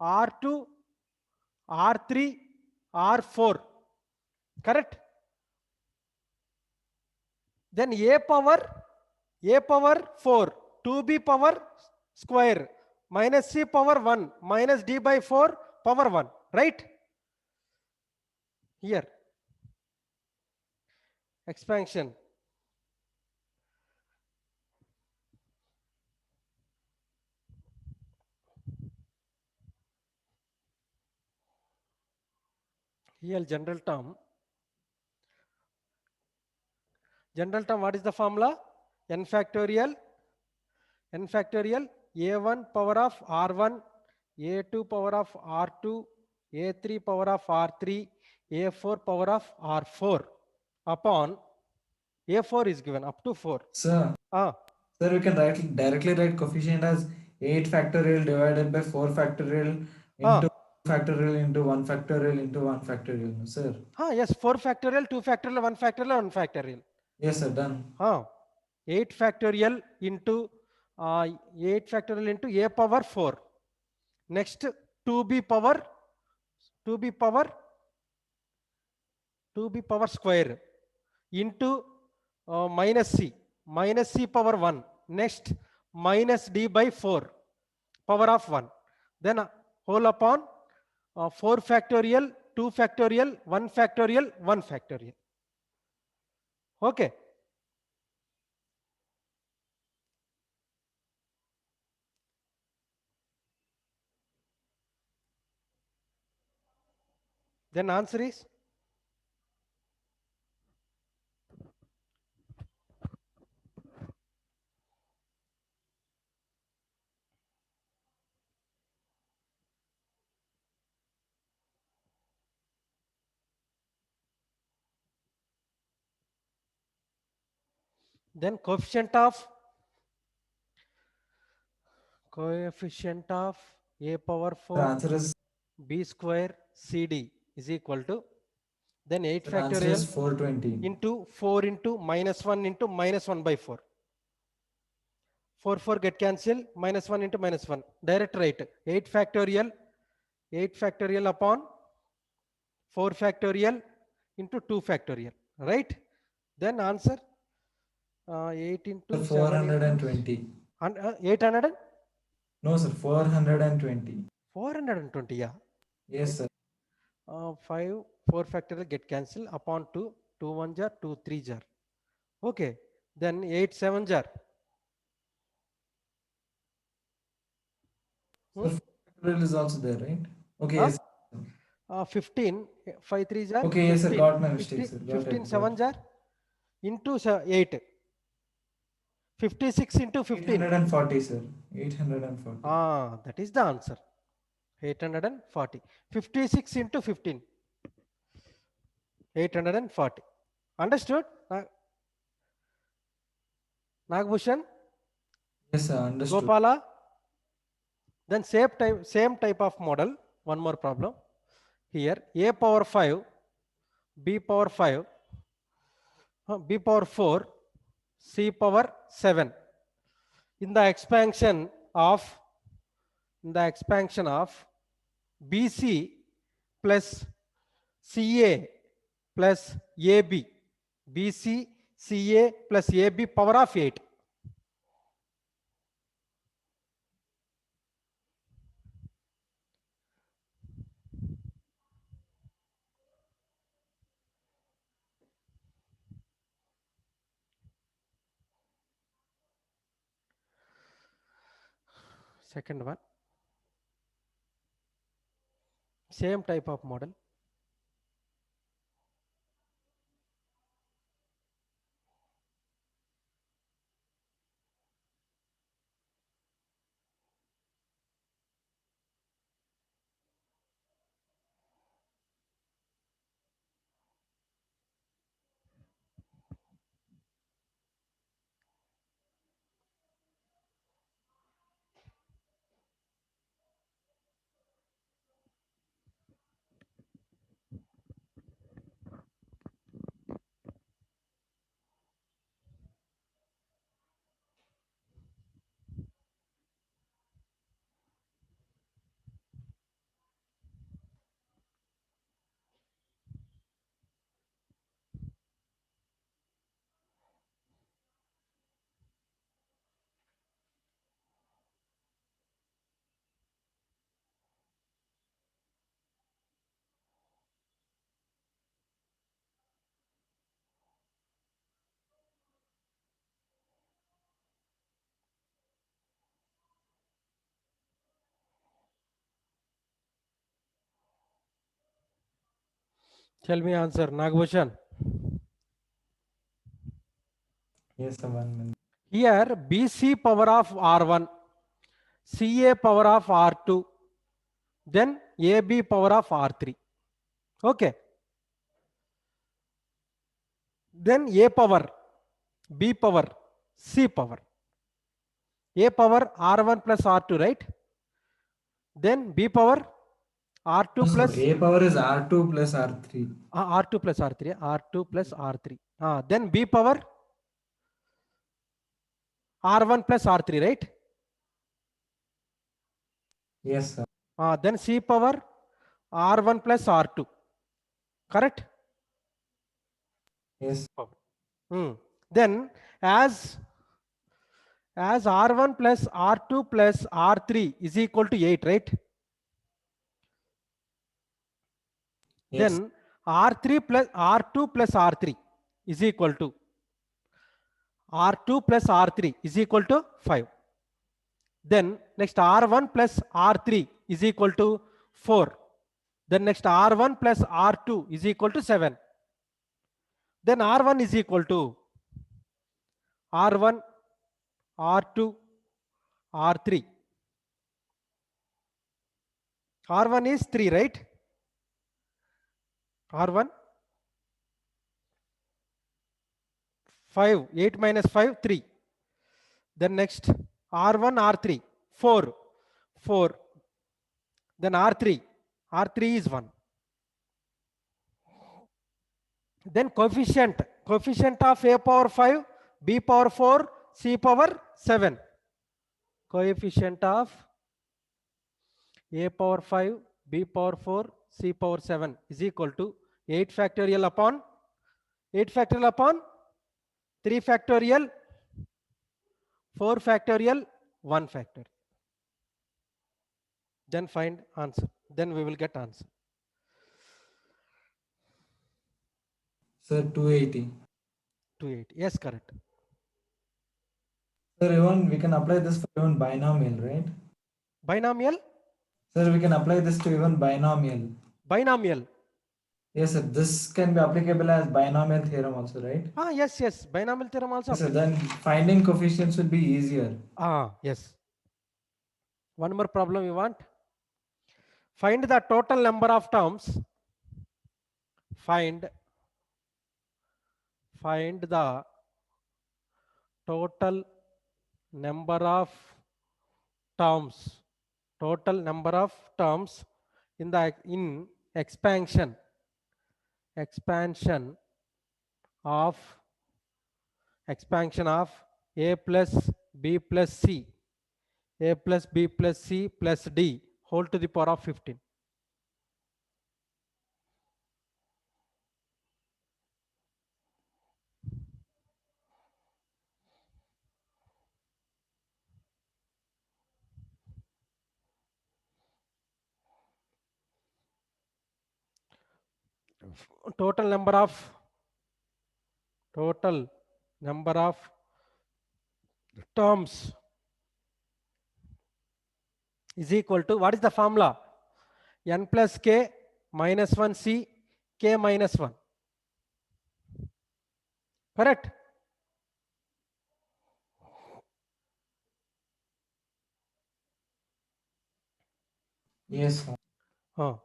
R2, R3, R4, correct? Then a power 4, 2b power square minus c power 1 minus d by 4 power 1, right? Here expansion. Here general term, what is the formula? N factorial a1 power of r1, a2 power of r2, a3 power of r3, a4 power of r4 upon a4 is given up to 4. Sir, sir, we can directly write coefficient as 8 factorial divided by 4 factorial into factorial into 1 factorial into 1 factorial, no, sir. Yes, 4 factorial, 2 factorial, 1 factorial, 1 factorial. Yes, sir, done. 8 factorial into a power 4. Next 2b power square into minus c power 1. Next minus d by 4 power of 1. Then whole upon 4 factorial, 2 factorial, 1 factorial, 1 factorial. Okay. Then answer is then coefficient of a power 4 The answer is b square cd is equal to then 8 the answer is factorial 420 into 4 into minus 1 into minus 1 by 4. 4 get cancelled, minus 1 into minus 1. Direct right. 8 factorial upon 4 factorial into 2 factorial. Right? Then answer 8 into 420. 800? No, sir, 420. 420, yeah. Yes, sir. 4 factorial get cancelled upon 2 1 jar, 2 3 jar. Okay. Then 8 7 jar. Sir, factorial is also there, right? Okay, Huh? yes. 15, 5 3s are Okay, yes, sir. 15. Got my mistake, sir. Got 15 it. 7s are into 8. 56 into 15. 840, sir. 840. That is the answer. 840. 56 into 15. 840. Understood? Nagbhushan? Yes, sir. Understood. Gopala? Then same type of model. One more problem. Here, a power 5, b power 5, b power 4, c power 7. In the expansion of BC plus CA plus AB, BC, CA plus AB power of 8. Second one, same type of model. Tell me answer, Nagbhushan. Yes, sir. 1 minute. Here BC power of R1, CA power of R2, then AB power of R3. Okay. Then A power, B power, C power. A power R1 plus R2, right? Then B power R2 No, plus sir. A power is R2 plus R3. R2 plus R3, R2 plus R3. Then B power R1 plus R3, right? Yes, sir. Then C power R1 plus R2. Correct? Yes. Then as R1 plus R2 plus R3 is equal to 8, right? Yes. Then R3 plus R2 plus R3 is equal to R2 plus R3 is equal to 5. Then next R1 plus R3 is equal to 4. Then next R1 plus R2 is equal to 7. Then R1 is equal to R1, R2, R3. R1 is 3, right? R1, 5, 8 minus 5, 3. Then next R1, R3, 4, 4. Then R3 is 1. Then coefficient of A power 5, B power 4, C power 7. Coefficient of A power 5, B power 4, C power 7 is equal to 8 factorial upon 3 factorial, 4 factorial, 1 factorial. Then find answer. Then we will get answer. Sir, 280. 280. Yes, correct. Sir, even we can apply this for even binomial, right? Binomial? Sir, we can apply this to even binomial. Binomial. Yes, sir. This can be applicable as binomial theorem also, right? Yes. Binomial theorem also. Yes, sir. Then finding coefficients will be easier. Yes. One more problem you want? Find the total number of terms. Find the total number of terms. Total number of terms in the expansion of a plus b plus c, a plus b plus c plus d whole to the power of 15. Total number of terms is equal to, what is the formula? N plus k minus 1 c k minus 1. Correct? Yes, sir. Oh.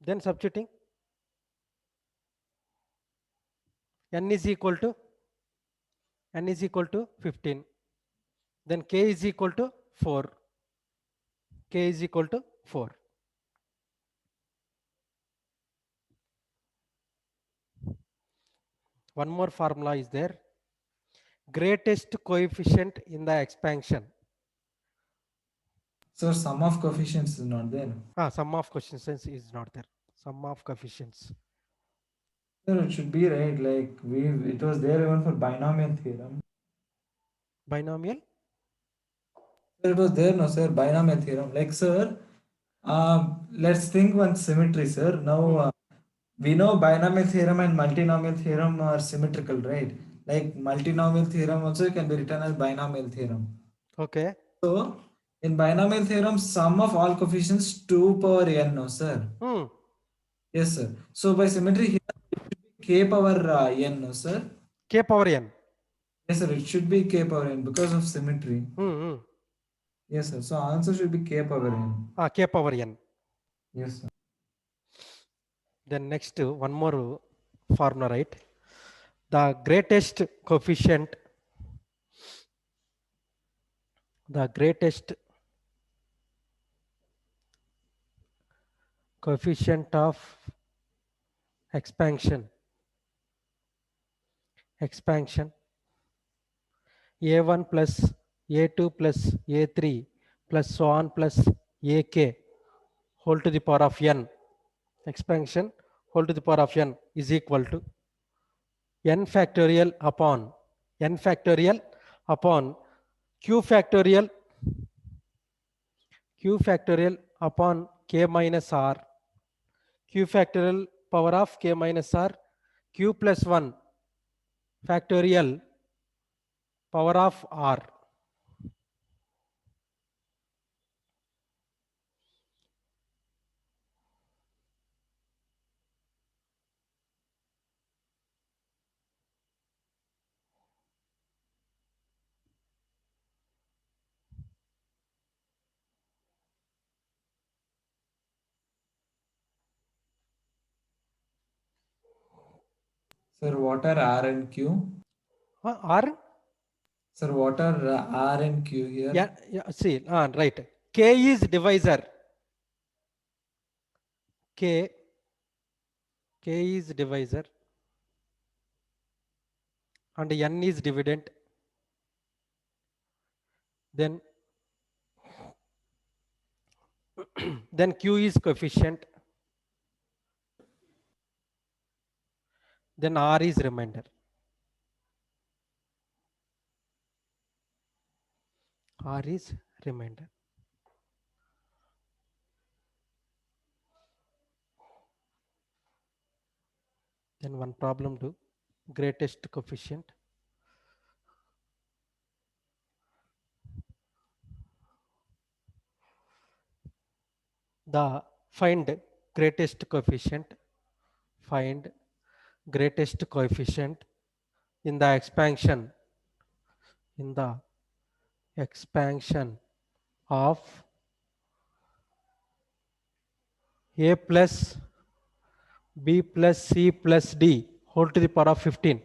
Then substituting n is equal to 15. Then k is equal to 4. K is equal to 4. One more formula is there. Greatest coefficient in the expansion. So sum of coefficients is not there. Sum of coefficients is not there. Sum of coefficients. Sir, it should be right. Like it was there even for binomial theorem. Binomial? Sir, it was there, no, sir. Binomial theorem. Like, sir, let's think one symmetry, sir. Now, we know binomial theorem and multinomial theorem are symmetrical, right? Like multinomial theorem also can be written as binomial theorem. Okay. So, in binomial theorem, sum of all coefficients 2 power n, no, sir. Yes, sir. So, by symmetry here, it should be k power n, no, sir. K power n. Yes, sir. It should be k power n because of symmetry. Hmm. Yes, sir. So, answer should be k power n. K power n. Yes, sir. Then next, one more formula, right? The greatest coefficient of expansion a1 plus a2 plus a3 plus so on plus ak whole to the power of n, expansion whole to the power of n is equal to n factorial upon q factorial upon k minus r, q factorial power of k minus r, q plus 1 factorial power of r. Sir, what are R and Q? R? Sir, what are R and Q here? Yeah, see, right. K is divisor. K is divisor and n is dividend. Then then Q is coefficient. Then R is remainder. R is remainder. Then one problem to greatest coefficient. The find greatest coefficient, find greatest coefficient in the expansion, in the expansion of a plus b plus c plus d whole to the power of 15.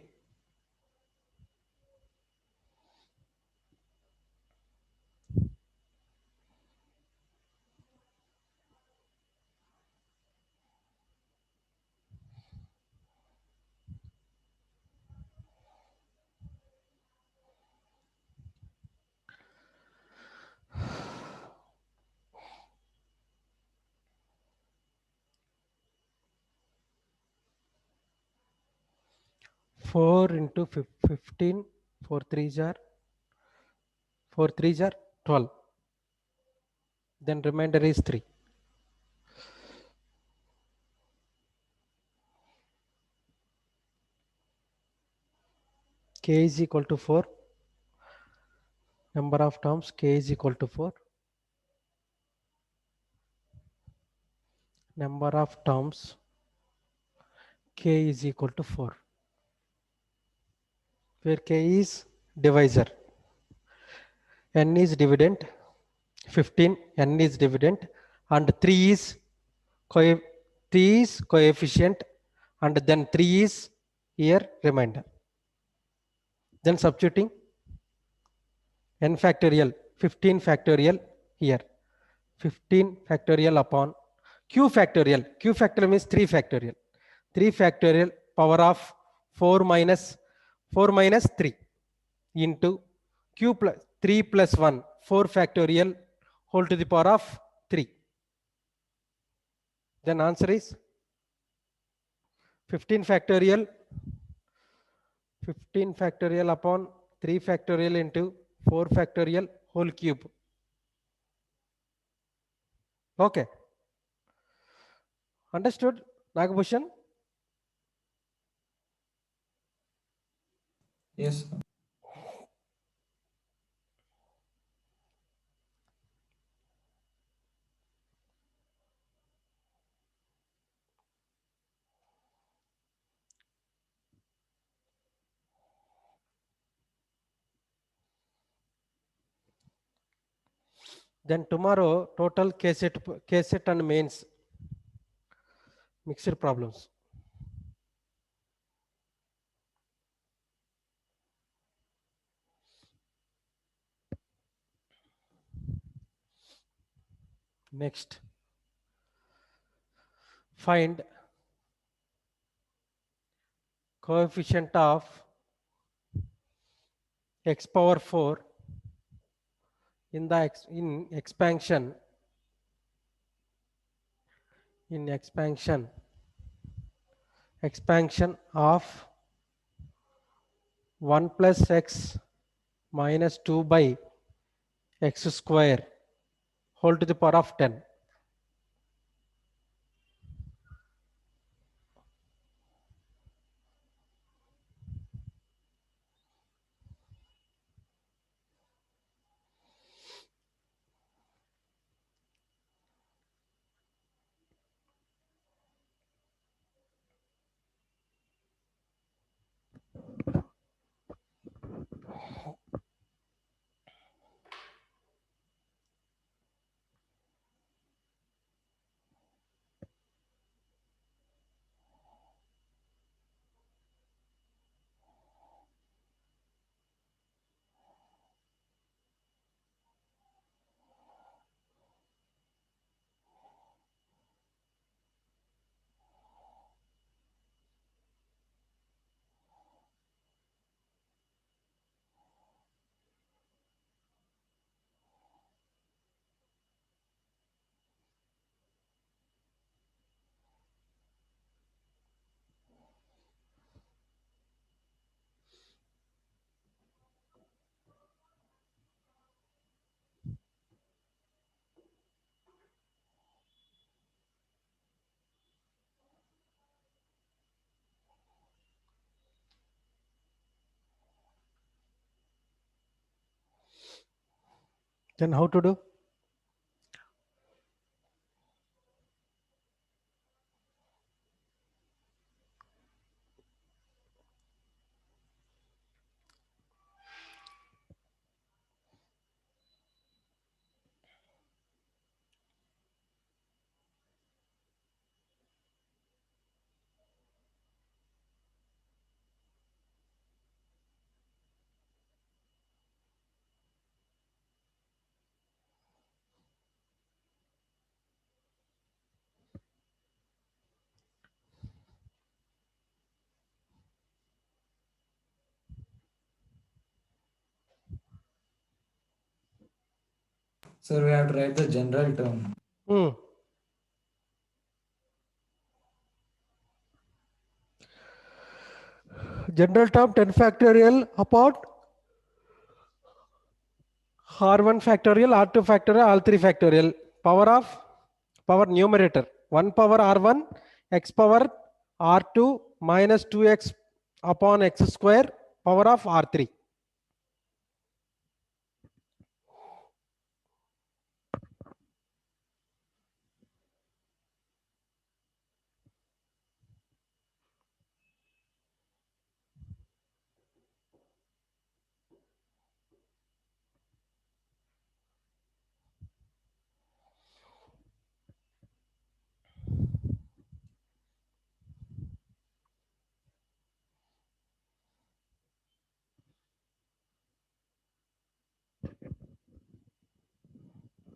Four into 15, 4 3s are 4 3s are 12. Then remainder is 3. K is equal to 4. Number of terms k is equal to 4. Number of terms k is equal to 4. Where k is divisor. N is dividend. 15, n is dividend, and 3 is 3 is coefficient, and then 3 is here remainder. Then substituting n factorial, 15 factorial here, 15 factorial upon q factorial. Q factorial means 3 factorial. 3 factorial power of 4 minus 3 into q plus 3 plus 1, 4 factorial whole to the power of 3. Then answer is 15 factorial, 15 factorial upon 3 factorial into 4 factorial whole cube. Okay. Understood, Nagabhushan? Yes. Then tomorrow total K-set and mains mixed problems. Next, find coefficient of x power 4 in the expansion of 1 plus x minus 2 by x square whole to the power of 10. Then how to do? So we have to write the general term. General term 10 factorial upon R1 factorial, R2 factorial, R3 factorial. Power numerator 1 power R1 x power R2 minus 2x upon x square power of R3.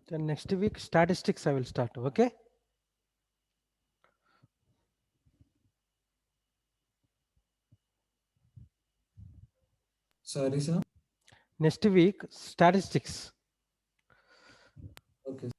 Then next week statistics I will start. Okay. Sorry, sir. Next week statistics. Okay.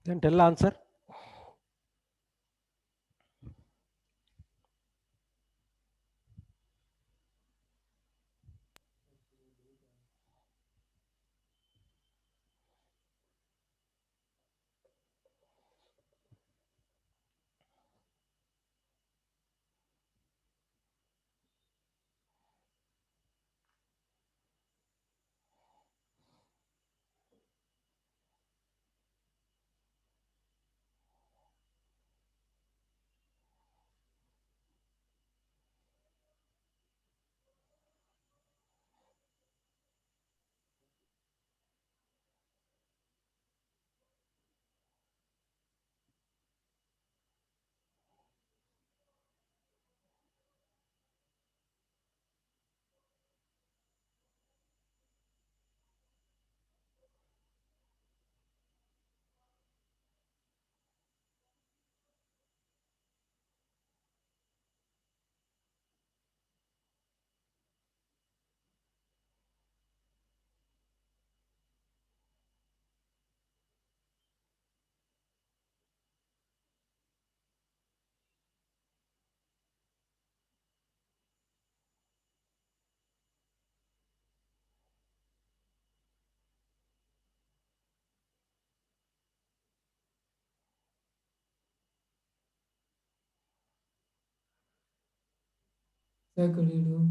Then tell answer. Sir, could you do?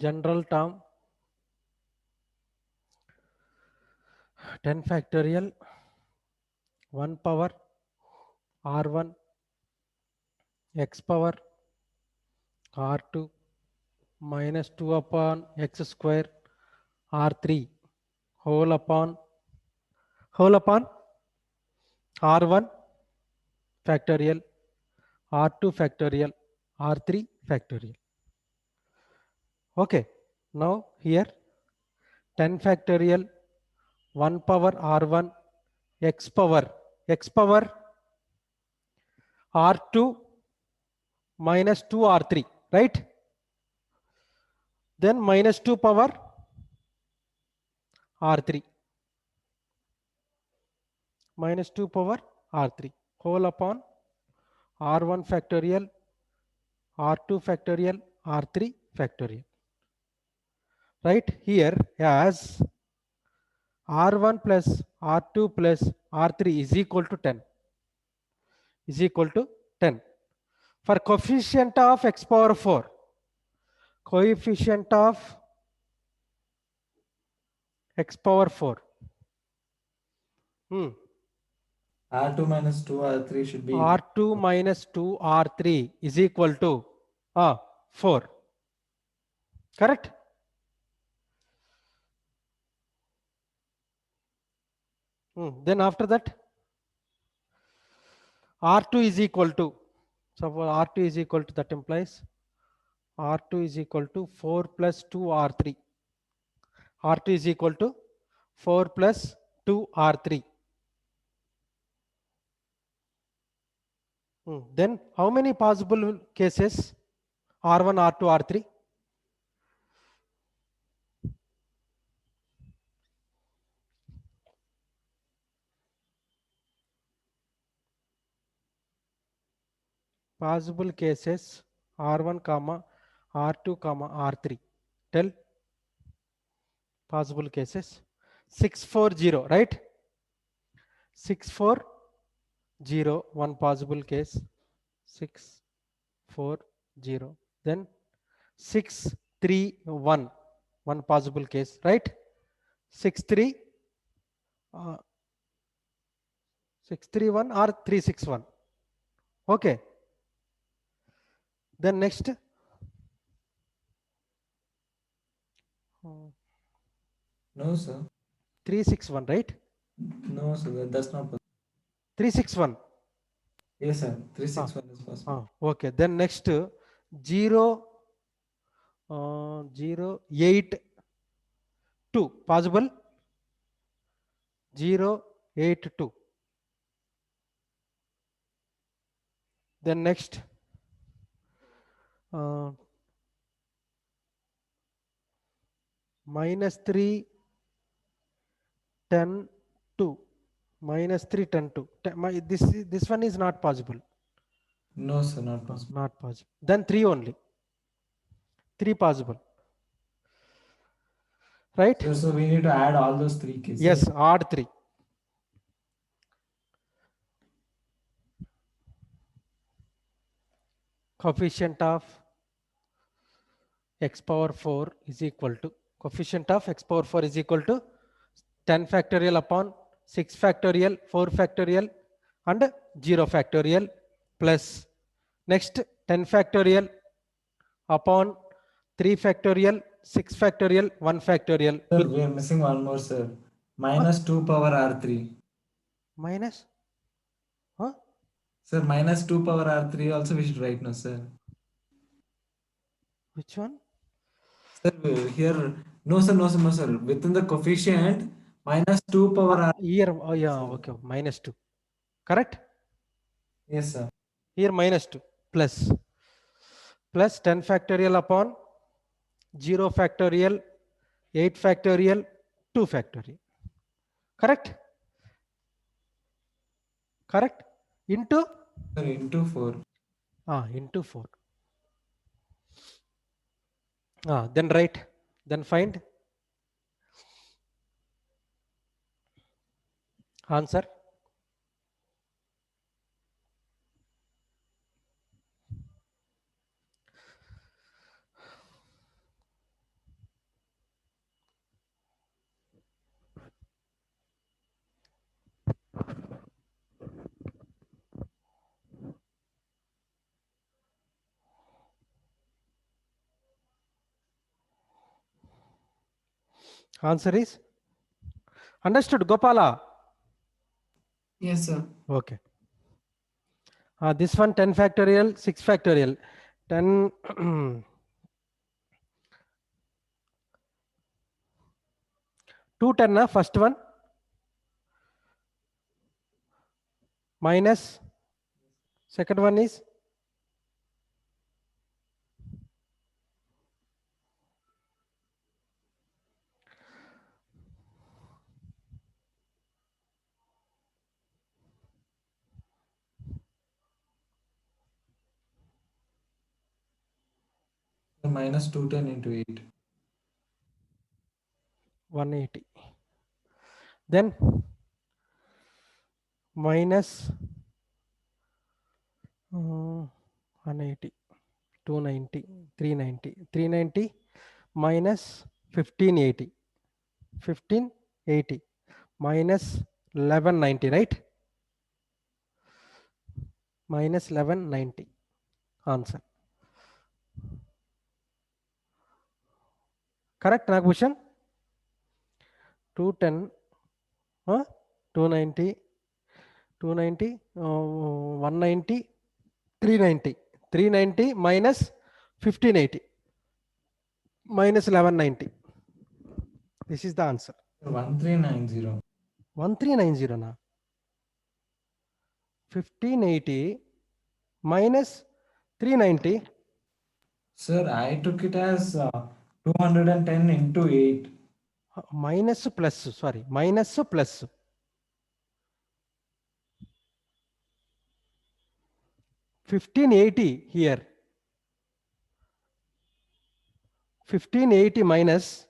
General term 10 factorial 1 power R1 x power R2 minus 2 upon x square R3 whole upon R1 factorial R2 factorial R3 factorial. Okay, now here 10 factorial 1 power R1 x power R2 minus 2 R3, right? Then minus 2 power R3 minus 2 power R3 whole upon R1 factorial R2 factorial R3 factorial. Right here as R1 plus R2 plus R3 is equal to 10 is equal to 10. For coefficient of x power 4, coefficient of x power 4. R2 minus 2 R3 should be R2 minus 2 R3 is equal to 4. Correct? Then after that, R2 is equal to, suppose R2 is equal to, that implies R2 is equal to 4 plus 2 R3. R2 is equal to 4 plus 2 R3. Then how many possible cases? R1, R2, R3? Possible cases R1 comma R2 comma R3. Tell possible cases. 640, right? 640, one possible case. 640. Then 631, one possible case, right? 63, 631 or 361. Okay. Then next. No, sir. 361, right? No, sir. That's not possible. 361. Yes, sir. 361 is possible. Okay. Then next 0, 0, 8, 2. Possible? 0, 8, 2. Then next minus 3, 10, 2. Minus 3, 10, 2. This one is not possible. No, sir. Not possible. Not possible. Then 3 only. 3 possible. Right? Sir, so we need to add all those 3 cases. Yes, add 3. Coefficient of x power 4 is equal to, coefficient of x power 4 is equal to 10 factorial upon 6 factorial, 4 factorial and 0 factorial plus next 10 factorial upon 3 factorial, 6 factorial, 1 factorial. Sir, we are missing one more, sir. Minus 2 power R3. Minus? Huh? Sir, minus 2 power R3 also we should write now, sir. Which one? Sir, here, no, sir, no, sir, no, sir. Within the coefficient, minus 2 power R. Here, yeah, okay, minus 2. Correct? Yes, sir. Here minus 2 plus 10 factorial upon 0 factorial, 8 factorial, 2 factorial. Correct? Correct? Into? Sir, into 4. Into 4. Then write. Then find. Answer. Answer is understood, Gopala. Yes, sir. Okay. This one 10 factorial, 6 factorial. 10 210 first one minus second one is Minus 210 into 8. 180. Then minus 180, 290, 390, 390 minus 1580, 1580 minus 1190, right? minus 1190 answer. Correct, Nagbhushan? 210, 290, 290, 190, 390. 390 minus 1580 minus 1190. This is the answer. 1390. 1390 na. 1580 minus 390. Sir, I took it as 210 into 8. Minus plus, sorry, minus plus. 1580 here. 1580 minus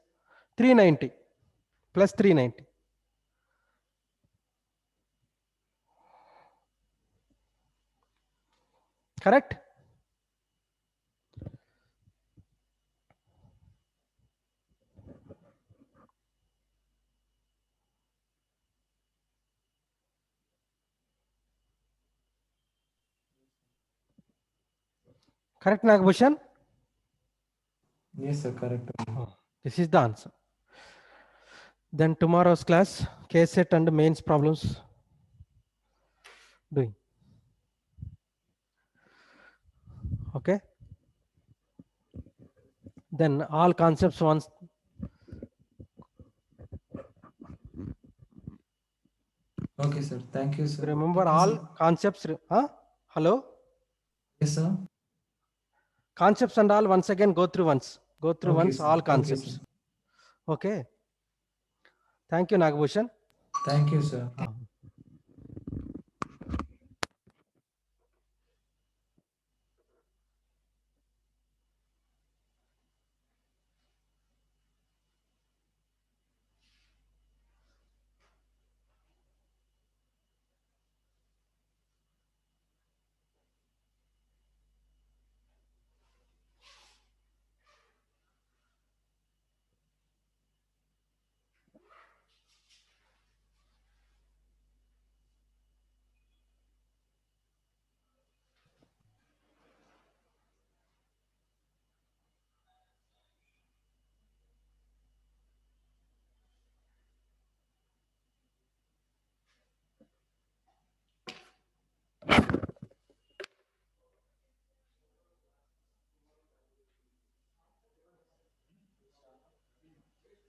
390 plus 390. Correct? Correct, Nagbhushan? Yes, sir, correct. This is the answer. Then tomorrow's class, K-set and mains problems doing. Okay. Then all concepts once. Okay, sir. Thank you, sir. Remember Thank you, all sir. concepts. Hello? Yes, sir. Concepts and all once again go through once. Go through Okay, once sir. all Okay, concepts. sir. Okay. Thank you, Nagbhushan. Thank you, sir.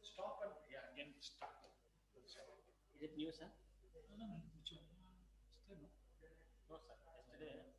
Stop and yeah, again start. Is it new, sir? No, no, which one? Still no. No, sir. Yesterday.